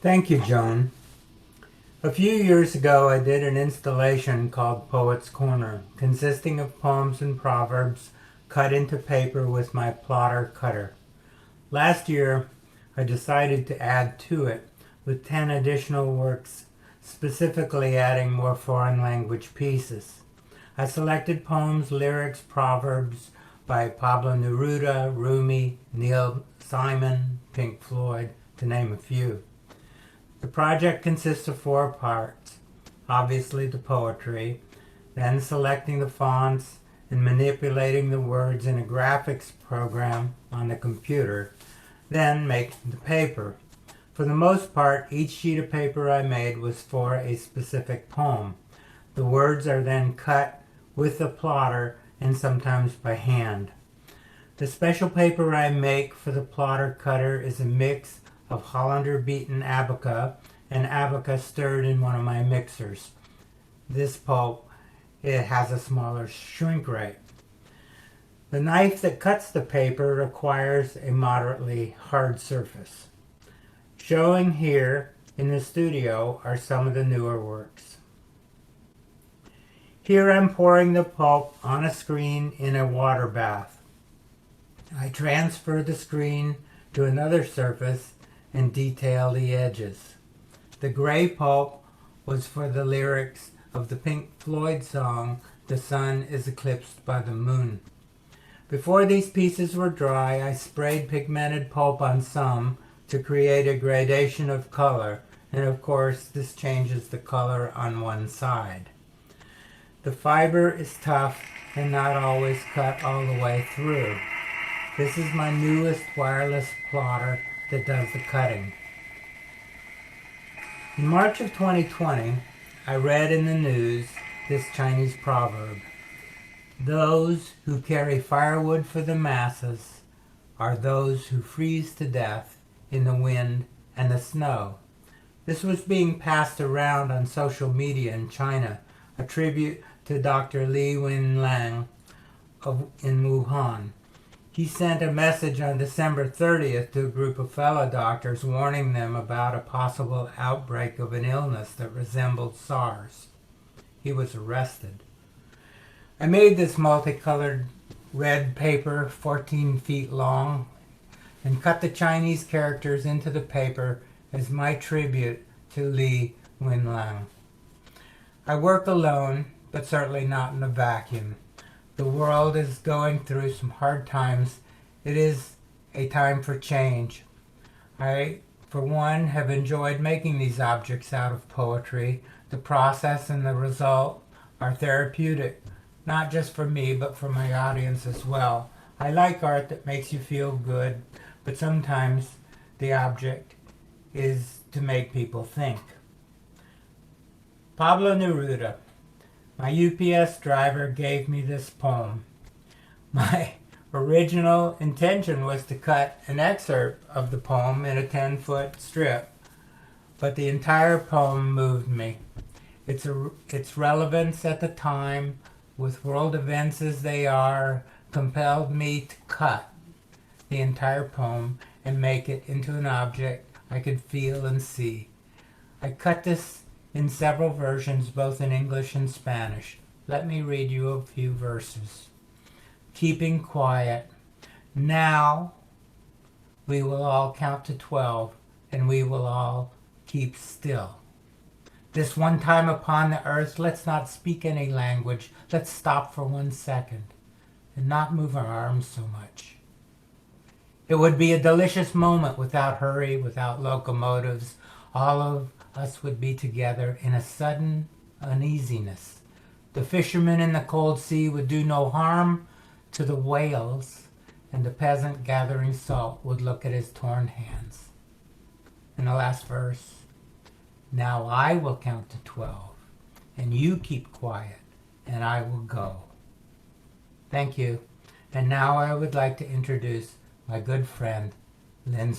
Thank you, Joan. A few years ago, I did an installation called Poet's Corner, consisting of poems and proverbs cut into paper with my plotter cutter. Last year, I decided to add to it with 10 additional works, specifically adding more foreign language pieces. I selected poems, lyrics, proverbs by Pablo Neruda, Rumi, Neil Simon, Pink Floyd, to name a few. The project consists of 4 parts. Obviously the poetry, then selecting the fonts and manipulating the words in a graphics program on the computer, then making the paper. For the most part, each sheet of paper I made was for a specific poem. The words are then cut with the plotter and sometimes by hand. The special paper I make for the plotter cutter is a mix of Hollander beaten abaca and abaca stirred in one of my mixers. This pulp, it has a smaller shrink rate. The knife that cuts the paper requires a moderately hard surface. Showing here in the studio are some of the newer works. Here I'm pouring the pulp on a screen in a water bath. I transfer the screen to another surface and detail the edges. The gray pulp was for the lyrics of the Pink Floyd song, "The Sun is Eclipsed by the Moon." Before these pieces were dry, I sprayed pigmented pulp on some to create a gradation of color, and of course this changes the color on one side. The fiber is tough and not always cut all the way through. This is my newest wireless plotter that does the cutting. In March of 2020, I read in the news this Chinese proverb: "Those who carry firewood for the masses are those who freeze to death in the wind and the snow." This was being passed around on social media in China, a tribute to Dr. Li Wenliang in Wuhan. He sent a message on December 30th to a group of fellow doctors warning them about a possible outbreak of an illness that resembled SARS. He was arrested. I made this multicolored red paper 14 feet long and cut the Chinese characters into the paper as my tribute to Li Wenliang. I work alone, but certainly not in a vacuum. The world is going through some hard times. It is a time for change. I, for one, have enjoyed making these objects out of poetry. The process and the result are therapeutic, not just for me, but for my audience as well. I like art that makes you feel good, but sometimes the object is to make people think. Pablo Neruda. My UPS driver gave me this poem. My original intention was to cut an excerpt of the poem in a 10-foot strip, but the entire poem moved me. Its relevance at the time, with world events as they are, compelled me to cut the entire poem and make it into an object I could feel and see. I cut this in several versions, both in English and Spanish. Let me read you a few verses. Keeping quiet. Now we will all count to 12, and we will all keep still. This one time upon the earth, let's not speak any language. Let's stop for 1 second and not move our arms so much. It would be a delicious moment without hurry, without locomotives. All of us would be together in a sudden uneasiness. The fisherman in the cold sea would do no harm to the whales, and the peasant gathering salt would look at his torn hands. In the last verse, now I will count to 12, and you keep quiet, and I will go. Thank you. And now I would like to introduce my good friend, Lynn.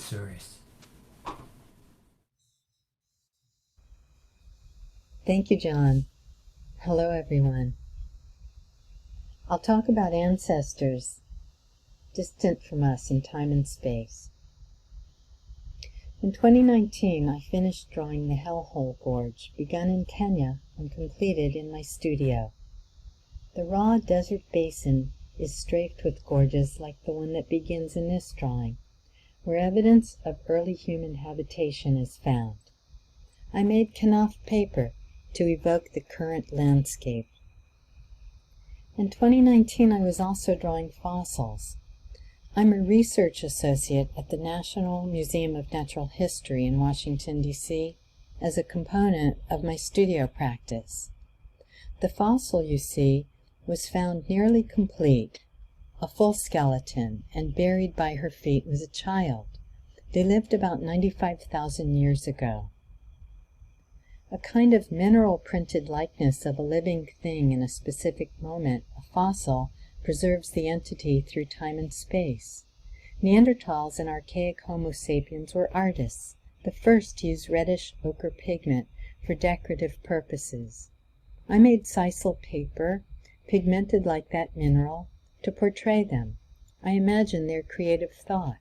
Thank you, John. Hello, everyone. I'll talk about ancestors distant from us in time and space. In 2019, I finished drawing the Hellhole Gorge, begun in Kenya and completed in my studio. The raw desert basin is strafed with gorges like the one that begins in this drawing, where evidence of early human habitation is found. I made kanaf paper to evoke the current landscape. In 2019, I was also drawing fossils. I'm a research associate at the National Museum of Natural History in Washington, D.C., as a component of my studio practice. The fossil you see was found nearly complete, a full skeleton, and buried by her feet was a child. They lived about 95,000 years ago. A kind of mineral printed likeness of a living thing in a specific moment, a fossil, preserves the entity through time and space. Neanderthals and archaic Homo sapiens were artists, the first to use reddish ochre pigment for decorative purposes. I made sisal paper, pigmented like that mineral, to portray them. I imagine their creative thought.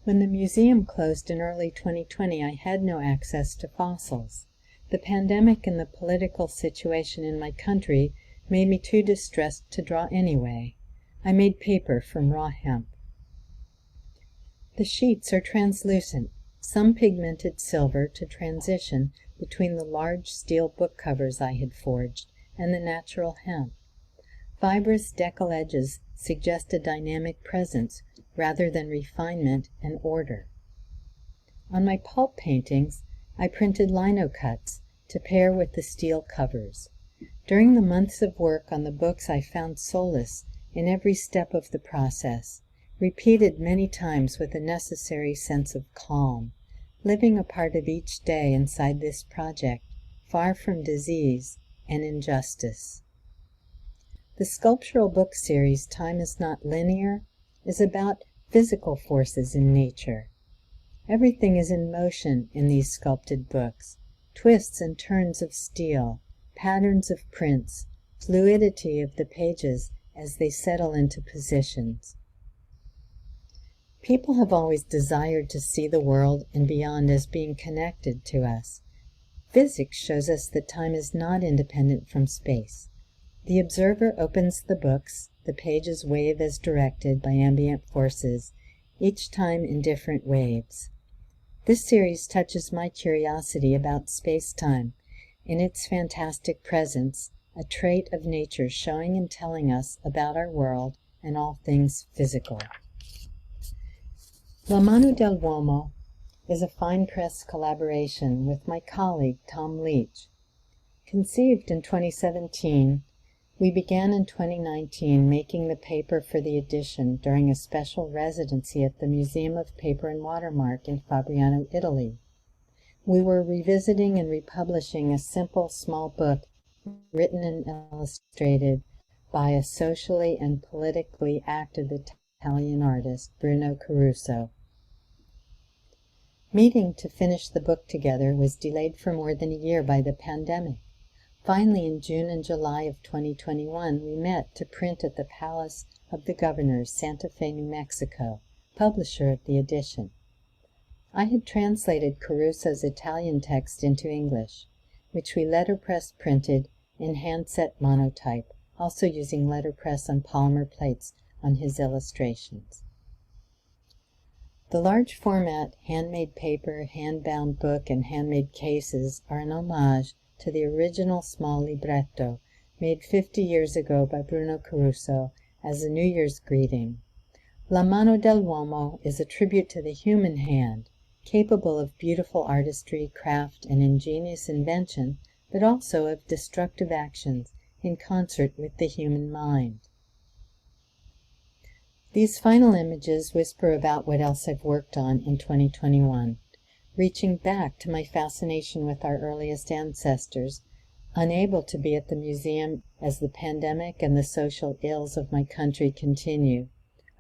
When the museum closed in early 2020, I had no access to fossils. The pandemic and the political situation in my country made me too distressed to draw anyway. I made paper from raw hemp. The sheets are translucent, some pigmented silver to transition between the large steel book covers I had forged and the natural hemp. Fibrous decal edges suggest a dynamic presence rather than refinement and order. On my pulp paintings, I printed lino cuts to pair with the steel covers. During the months of work on the books, I found solace in every step of the process, repeated many times with a necessary sense of calm, living a part of each day inside this project, far from disease and injustice. The sculptural book series, Time is Not Linear, is about physical forces in nature. Everything is in motion in these sculpted books, twists and turns of steel, patterns of prints, fluidity of the pages, as they settle into positions. People have always desired to see the world and beyond as being connected to us. Physics shows us that time is not independent from space. The observer opens the books, the pages wave as directed by ambient forces, each time in different waves. This series touches my curiosity about space-time, in its fantastic presence, a trait of nature showing and telling us about our world and all things physical. La Mano dell'Uomo is a fine press collaboration with my colleague Tom Leach. Conceived in 2017, we began in 2019 making the paper for the edition during a special residency at the Museum of Paper and Watermark in Fabriano, Italy. We were revisiting and republishing a simple small book written and illustrated by a socially and politically active Italian artist, Bruno Caruso. Meeting to finish the book together was delayed for more than a year by the pandemic. Finally, in June and July of 2021, we met to print at the Palace of the Governors, Santa Fe, New Mexico, publisher of the edition. I had translated Caruso's Italian text into English, which we letterpress printed in handset monotype, also using letterpress on polymer plates on his illustrations. The large format handmade paper, hand-bound book, and handmade cases are an homage to the original small libretto made 50 years ago by Bruno Caruso as a New Year's greeting. La Mano dell'Uomo is a tribute to the human hand, capable of beautiful artistry, craft, and ingenious invention, but also of destructive actions in concert with the human mind. These final images whisper about what else I've worked on in 2021, reaching back to my fascination with our earliest ancestors, unable to be at the museum as the pandemic and the social ills of my country continue.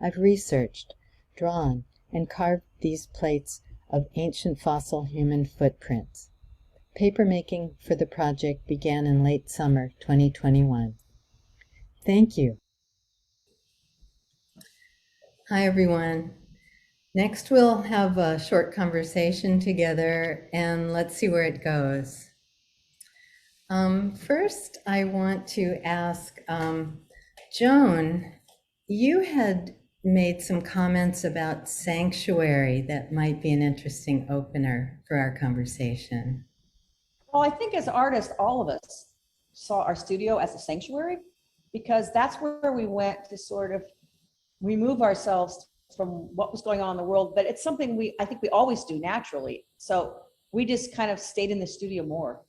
I've researched, drawn, and carved these plates of ancient fossil human footprints. Papermaking for the project began in late summer 2021. Thank you. Hi, everyone. Next, we'll have a short conversation together, and let's see where it goes. First, I want to ask Joan, you had made some comments about sanctuary that might be an interesting opener for our conversation. Well, I think as artists, all of us saw our studio as a sanctuary, because that's where we went to sort of remove ourselves from what was going on in the world. But it's something I think we always do naturally. So we just kind of stayed in the studio more.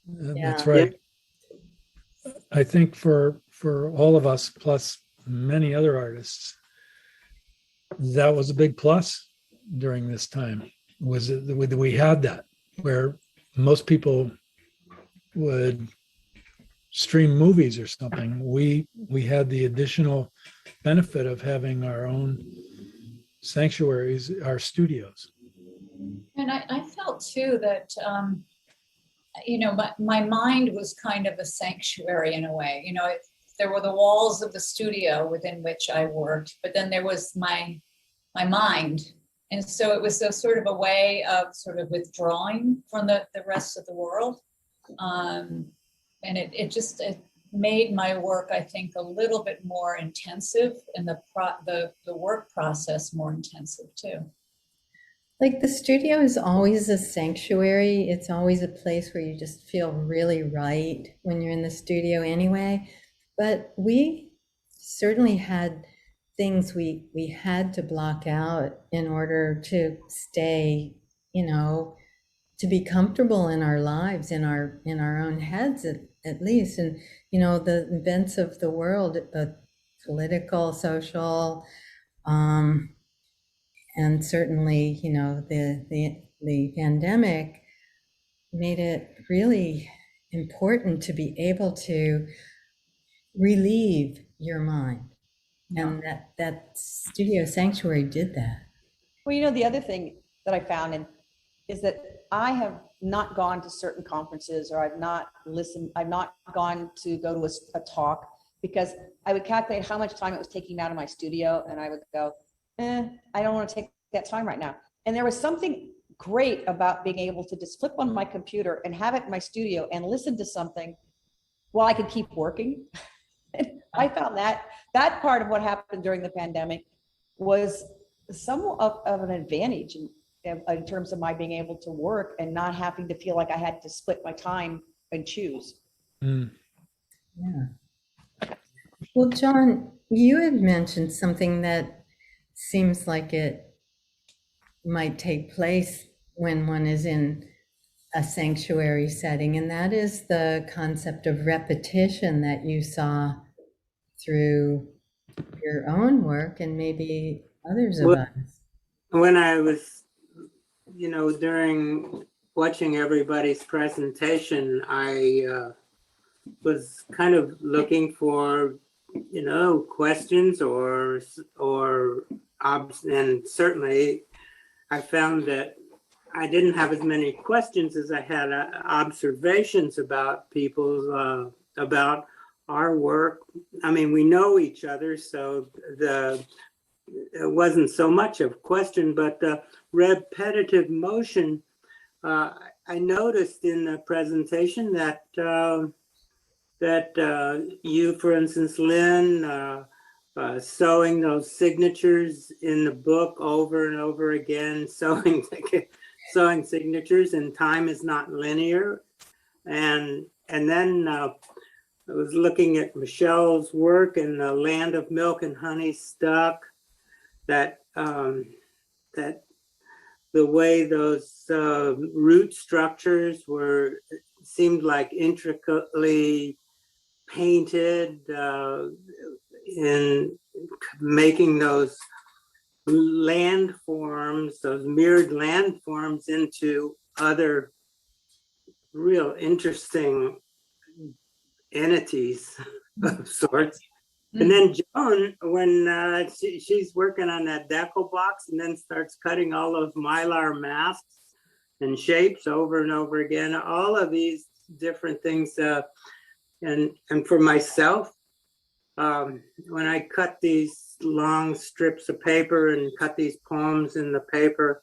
That's right. I think for all of us, plus many other artists, that was a big plus during this time, was that we had that, where most people would stream movies or something. We had the additional benefit of having our own sanctuaries, our studios. And I felt too that, my mind was kind of a sanctuary in a way. There were the walls of the studio within which I worked, but then there was my mind. And so it was a sort of a way of sort of withdrawing from the rest of the world. And it made my work, I think, a little bit more intensive, and the work process more intensive too. Like, the studio is always a sanctuary. It's always a place where you just feel really right when you're in the studio anyway. But we certainly had things we had to block out in order to stay, to be comfortable in our lives, in our own heads at least. And, the events of the world, the political, social, and certainly, the pandemic made it really important to be able to relieve your mind. And that studio sanctuary did that. Well, the other thing that I found is that I have not gone to certain conferences, or I've not listened, I've not gone to go to a talk, because I would calculate how much time it was taking me out of my studio, and I would go, I don't want to take that time right now. And there was something great about being able to just flip on my computer and have it in my studio and listen to something while I could keep working. I found that part of what happened during the pandemic was somewhat of an advantage in terms of my being able to work and not having to feel like I had to split my time and choose. Mm. Yeah. Well, John, you had mentioned something that seems like it might take place when one is in a sanctuary setting, and that is the concept of repetition that you saw through your own work and maybe others of us. When I was, during watching everybody's presentation, I was kind of looking for, questions and certainly I found that I didn't have as many questions as I had observations about people's, about our work. I mean, we know each other, so it wasn't so much of a question, but the repetitive motion, I noticed in the presentation that you, for instance, Lynn, sewing those signatures in the book over and over again, sewing signatures, and time is not linear. And then I was looking at Michelle's work in the Land of Milk and Honey Stuck, that the way those root structures seemed like intricately painted in making those landforms, those mirrored landforms, into other real interesting entities of sorts. And then Joan, when she's working on that decal box and then starts cutting all those mylar masks and shapes over and over again, all of these different things. And for myself, when I cut these long strips of paper and cut these poems in the paper,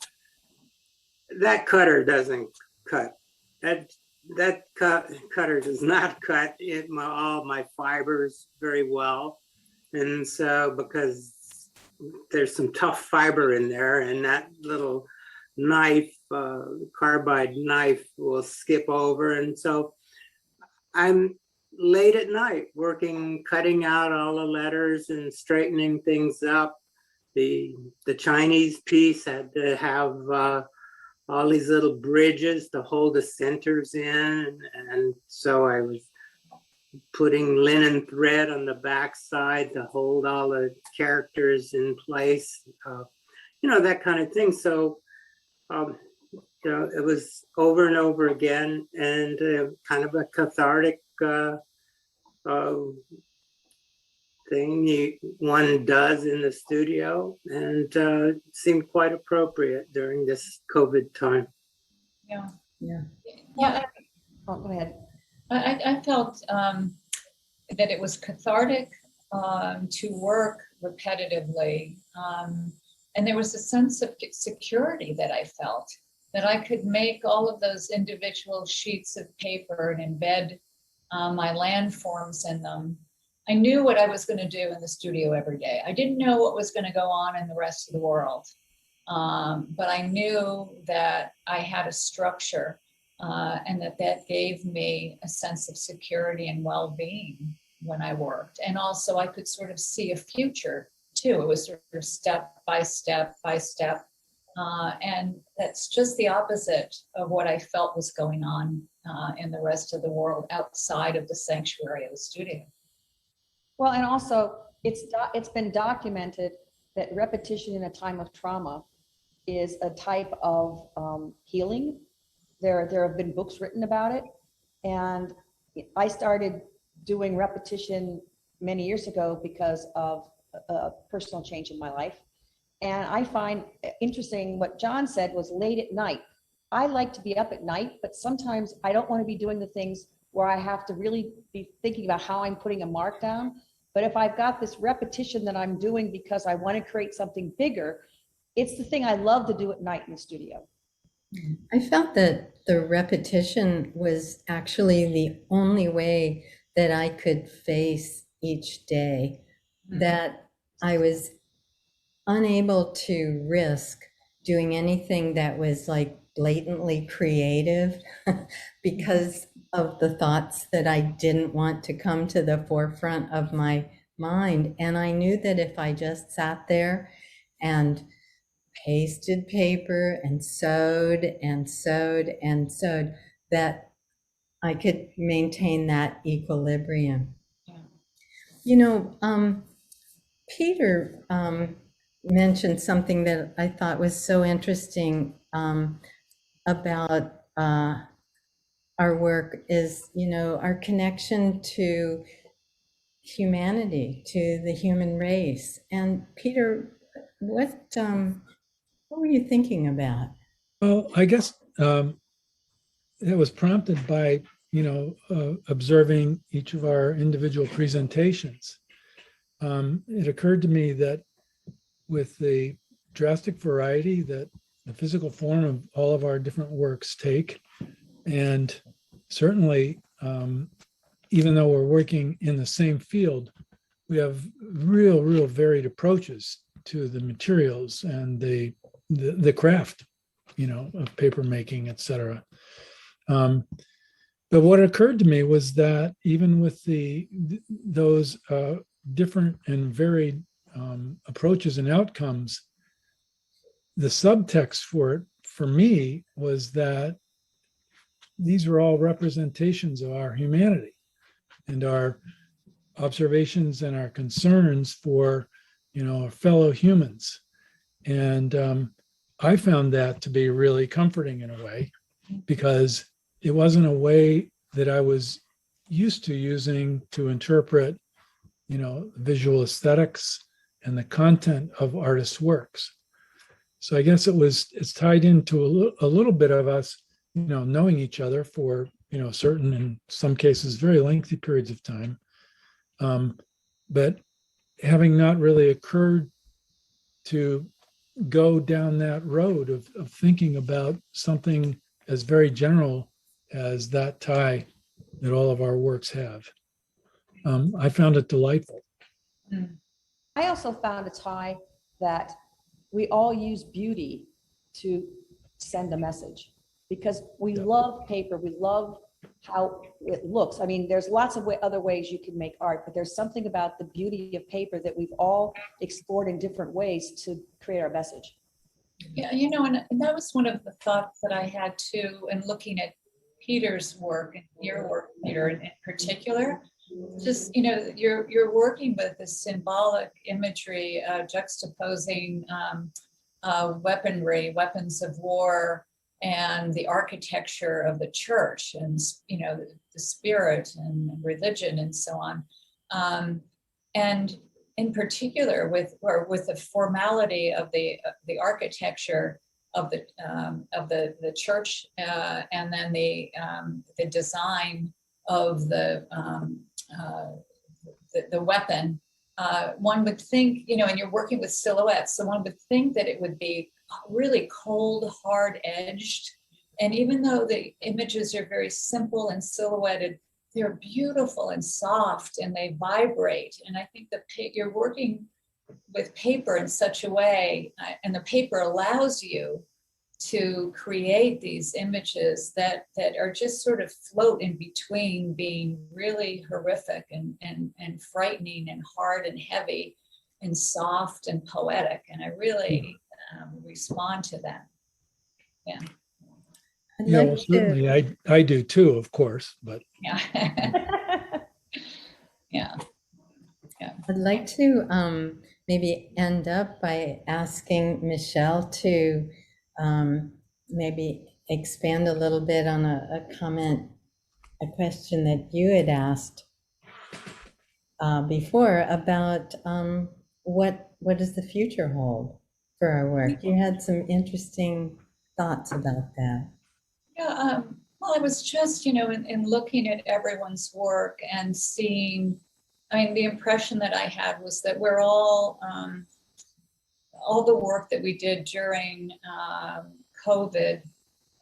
that cutter doesn't cut. That cutter does not cut all my fibers very well. And so, because there's some tough fiber in there, and that little knife, carbide knife, will skip over. And so I'm late at night working, cutting out all the letters and straightening things up. The Chinese piece had to have all these little bridges to hold the centers in, and so I was putting linen thread on the back side to hold all the characters in place, that kind of thing. So it was over and over again, and kind of a cathartic thing one does in the studio, and it seemed quite appropriate during this COVID time. Yeah. Oh, go ahead. I felt that it was cathartic to work repetitively. And there was a sense of security that I felt, that I could make all of those individual sheets of paper and embed my landforms in them. I knew what I was going to do in the studio every day. I didn't know what was going to go on in the rest of the world, but I knew that I had a structure, and that gave me a sense of security and well-being when I worked. And also I could sort of see a future too. It was sort of step by step by step. And that's just the opposite of what I felt was going on in the rest of the world outside of the sanctuary of the studio. Well, and also it's been documented that repetition in a time of trauma is a type of healing. There have been books written about it. And I started doing repetition many years ago because of a personal change in my life. And I find interesting what John said was late at night. I like to be up at night, but sometimes I don't want to be doing the things where I have to really be thinking about how I'm putting a mark down. But if I've got this repetition that I'm doing because I want to create something bigger, it's the thing I love to do at night in the studio. I felt that the repetition was actually the only way that I could face each day, that I was unable to risk doing anything that was like blatantly creative because of the thoughts that I didn't want to come to the forefront of my mind. And I knew that if I just sat there and pasted paper and sewed and sewed and sewed, that I could maintain that equilibrium. You know, Peter mentioned something that I thought was so interesting about our work is, you know, our connection to humanity, to the human race. And Peter, what were you thinking about? Well, I guess it was prompted by, you know, observing each of our individual presentations. It occurred to me that with the drastic variety that the physical form of all of our different works take, and certainly, even though we're working in the same field, we have real varied approaches to the materials and the craft, you know, of paper making, etc. But what occurred to me was that even with those different and varied approaches and outcomes, the subtext for it, for me, was that these are all representations of our humanity and our observations and our concerns for, you know, our fellow humans. And I found that to be really comforting in a way, because it wasn't a way that I was used to using to interpret, you know, visual aesthetics and the content of artists' works. So I guess it's tied into a little bit of us, you know, knowing each other for, you know, certain, in some cases, very lengthy periods of time. But having not really occurred to go down that road of thinking about something as very general as that tie that all of our works have. I found it delightful. I also found a tie that we all use beauty to send a message, because we love paper. We love how it looks. I mean, there's lots of other ways you can make art, but there's something about the beauty of paper that we've all explored in different ways to create our message. Yeah, you know, and that was one of the thoughts that I had too, in looking at Peter's work and your work, Peter, in particular. Just, you know, you're working with this symbolic imagery, juxtaposing weaponry, weapons of war, and the architecture of the church, and, you know, the spirit and religion and so on. And in particular with the formality of the architecture of the church, and then the design of the weapon. One would think, you know, and you're working with silhouettes, so one would think that it would be really cold, hard edged. And even though the images are very simple and silhouetted, they're beautiful and soft, and they vibrate. And I think that you're working with paper in such a way, and the paper allows you to create these images that are just sort of float in between being really horrific and frightening and hard and heavy and soft and poetic. And I really respond to that. Yeah. Yeah, well, certainly I do too, of course, but. Yeah. Yeah. Yeah. I'd like to maybe end up by asking Michelle to maybe expand a little bit on a question that you had asked before about what does the future hold for our work. You had some interesting thoughts about that. Yeah, well, I was just, in looking at everyone's work and seeing, the impression that I had was that we're all the work that we did during COVID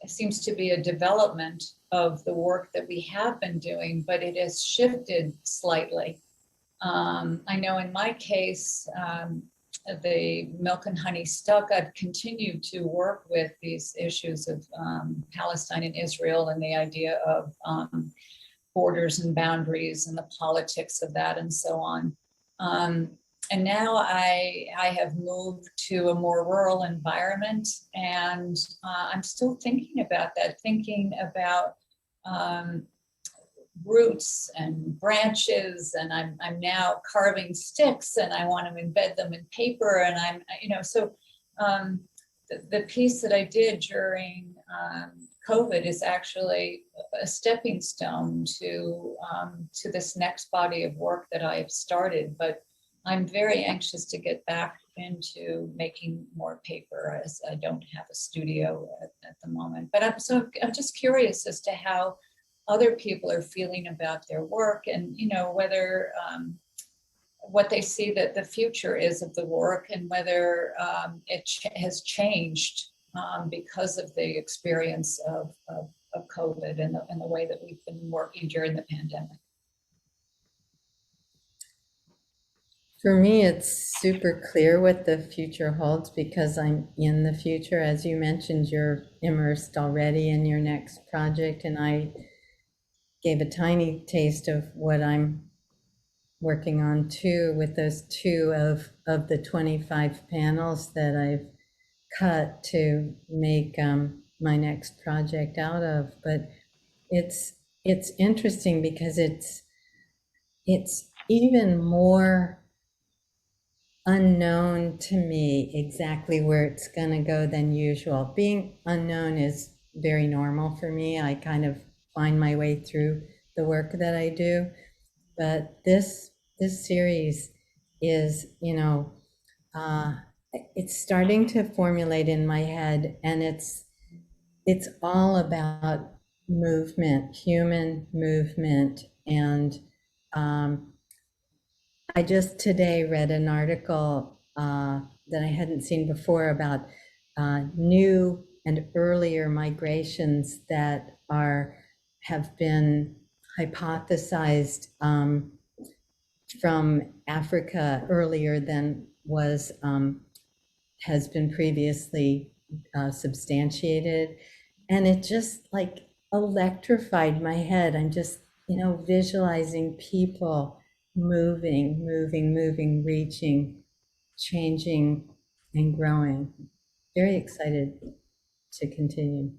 seems to be a development of the work that we have been doing, but it has shifted slightly. I know in my case, the Milk and Honey Stuck, I've continued to work with these issues of Palestine and Israel and the idea of borders and boundaries and the politics of that and so on. And now I have moved to a more rural environment, and I'm still thinking about that, thinking about roots and branches, and I'm now carving sticks, and I want to embed them in paper, and the piece that I did during COVID is actually a stepping stone to this next body of work that I have started. But I'm very anxious to get back into making more paper, as I don't have a studio at the moment. But I'm just curious as to how other people are feeling about their work, and whether what they see that the future is of the work, and whether it has changed because of the experience of COVID and the way that we've been working during the pandemic. For me, it's super clear what the future holds because I'm in the future. As you mentioned, you're immersed already in your next project, and I gave a tiny taste of what I'm working on too, with those two of the 25 panels that I've cut to make my next project out of. But it's interesting because it's even more unknown to me exactly where it's going to go than usual. Being unknown is very normal for me. I kind of find my way through the work that I do. But this series is, it's starting to formulate in my head, and it's all about movement, human movement. And I just today read an article that I hadn't seen before about new and earlier migrations that have been hypothesized from Africa earlier than has been previously substantiated. And it just like electrified my head. I'm just, visualizing people moving, reaching, changing, and growing. Very excited to continue.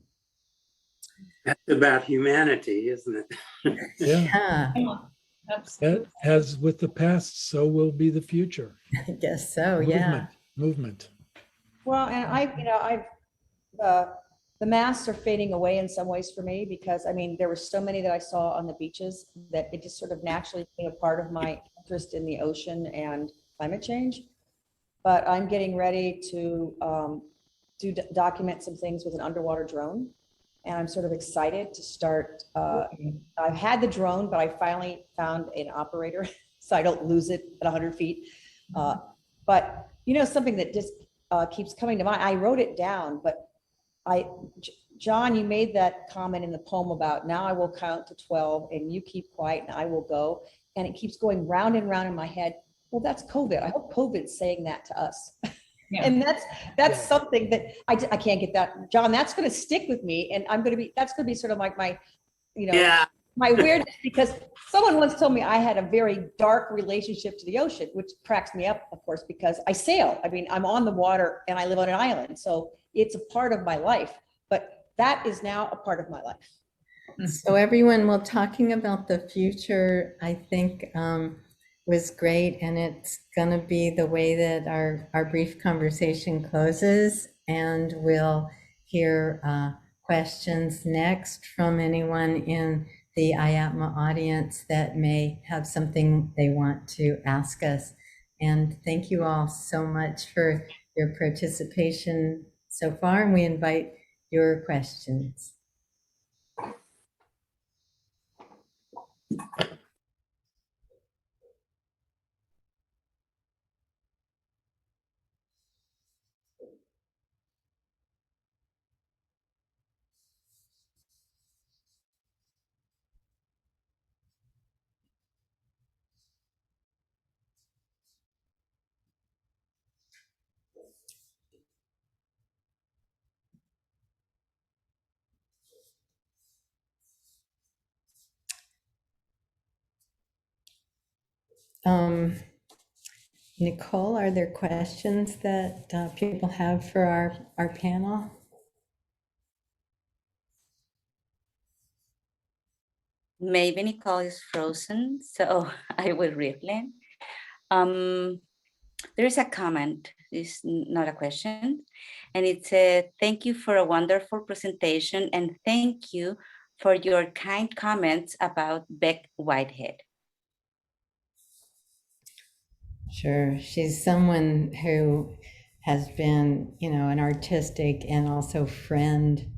That's about humanity, isn't it? Yeah. As with the past, so will be the future. I guess so. Yeah. Movement. Well, and the masks are fading away in some ways for me because there were so many that I saw on the beaches that it just sort of naturally became a part of my interest in the ocean and climate change. But I'm getting ready to document some things with an underwater drone. And I'm sort of excited to start. I've had the drone, but I finally found an operator so I don't lose it at 100 feet. But something that just keeps coming to mind, I wrote it down, but John, you made that comment in the poem about now I will count to 12 and you keep quiet and I will go. And it keeps going round and round in my head. Well, that's COVID. I hope COVID's saying that to us. Yeah. And that's something that I can't get that, John, that's going to stick with me. And that's going to be sort of like my weirdness, because someone once told me I had a very dark relationship to the ocean, which cracks me up, of course, because I sail. I'm on the water and I live on an island. So it's a part of my life, but that is now a part of my life. So everyone, well, talking about the future, I think was great. And it's going to be the way that our brief conversation closes. And we'll hear questions next from anyone in the IAPMA audience that may have something they want to ask us. And thank you all so much for your participation so far. And we invite your questions. Nicole, are there questions that people have for our panel? Maybe Nicole is frozen, so I will read Lynn. There is a comment, it's not a question, and it said, thank you for a wonderful presentation and thank you for your kind comments about Beck Whitehead. Sure, she's someone who has been, you know, an artistic and also friend,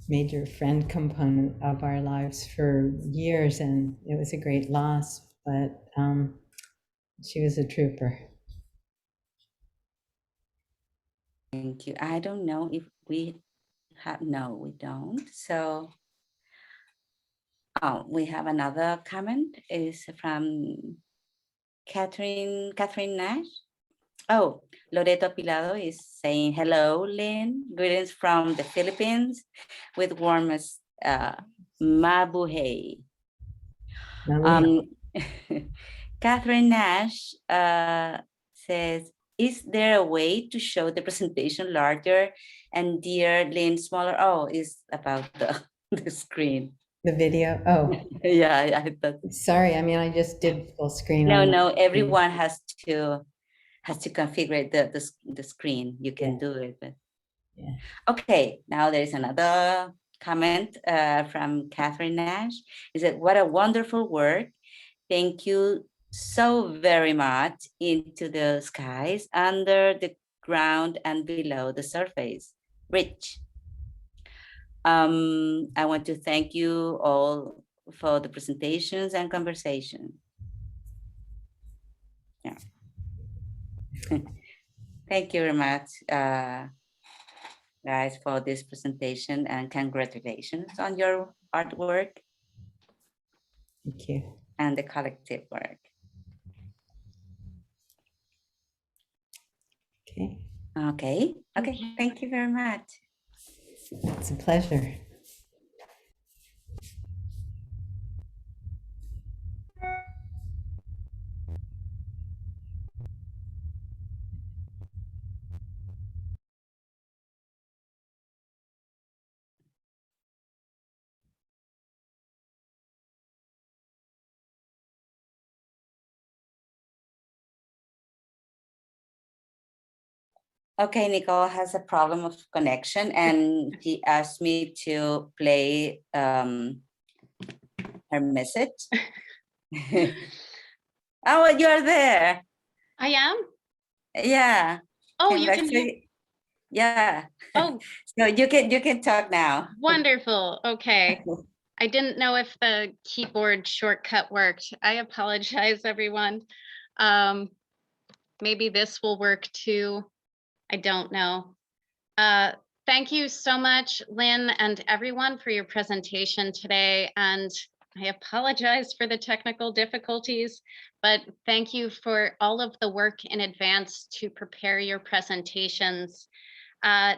major friend component of our lives for years, and it was a great loss, but she was a trooper. Thank you. I don't know if we have, no, we don't. So, oh, we have another comment, is from Catherine Nash. Oh, Loreto Pilado is saying, hello, Lynn, greetings from the Philippines with warmest mabuhay. Catherine Nash says, is there a way to show the presentation larger and dear Lynn smaller? Oh, it's about the screen. The video, oh. Yeah, I thought. Sorry, I mean, I just did full screen. No, everyone has to configure the screen. You can do it, but yeah. Okay, now there is another comment from Catherine Nash. He said, what a wonderful work. Thank you so very much into the skies, under the ground and below the surface. Rich. I want to thank you all for the presentations and conversation. Yeah. Thank you very much, guys, for this presentation, and congratulations on your artwork. Thank you. And the collective work. Okay. Okay. Thank you very much. It's a pleasure. Okay, Nicole has a problem of connection and she asked me to play her message. Oh, you are there. I am? Yeah. Oh, you can hear. Yeah. Oh. So you can talk now. Wonderful. Okay. I didn't know if the keyboard shortcut worked. I apologize, everyone. Maybe this will work too. I don't know. Thank you so much, Lynn, and everyone for your presentation today. And I apologize for the technical difficulties, but thank you for all of the work in advance to prepare your presentations.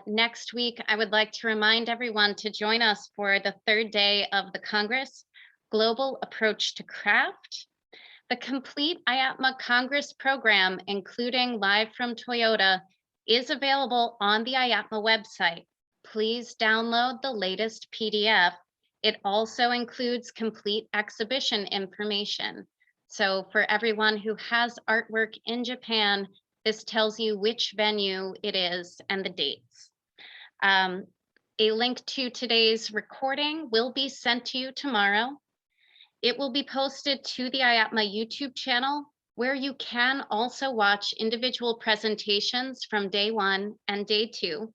Next week, I would like to remind everyone to join us for the third day of the Congress, Global Approach to Craft. The complete IAPMA Congress program, including Live from Toyota, is available on the IAPMA website. Please download the latest PDF. It also includes complete exhibition information. So for everyone who has artwork in Japan, this tells you which venue it is and the dates. A link to today's recording will be sent to you tomorrow. It will be posted to the IAPMA YouTube channel, where you can also watch individual presentations from day 1 and day 2.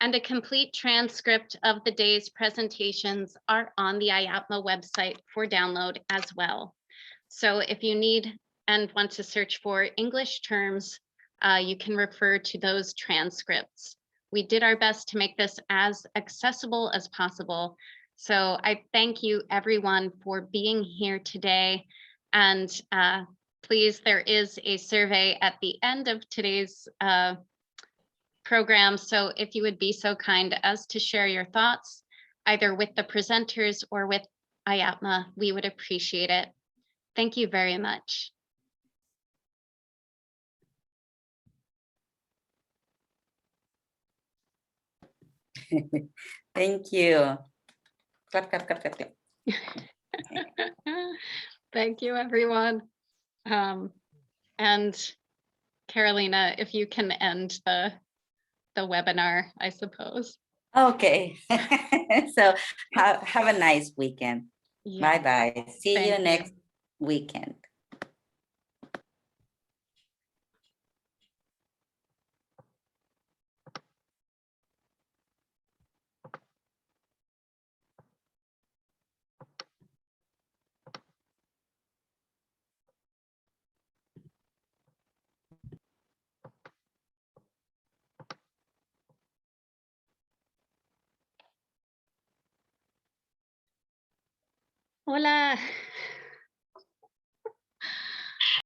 and a complete transcript of the day's presentations are on the IAPMA website for download as well. So if you need and want to search for English terms, you can refer to those transcripts. We did our best to make this as accessible as possible. So I thank you everyone for being here today. And please, there is a survey at the end of today's program. So if you would be so kind as to share your thoughts, either with the presenters or with IAPMA, we would appreciate it. Thank you very much. Thank you. Clap, clap, clap, clap, clap. Thank you, everyone. And Carolina, if you can end the webinar, I suppose. Okay. So have a nice weekend. Yeah. Bye-bye. See Thank you you. next weekend. Hola.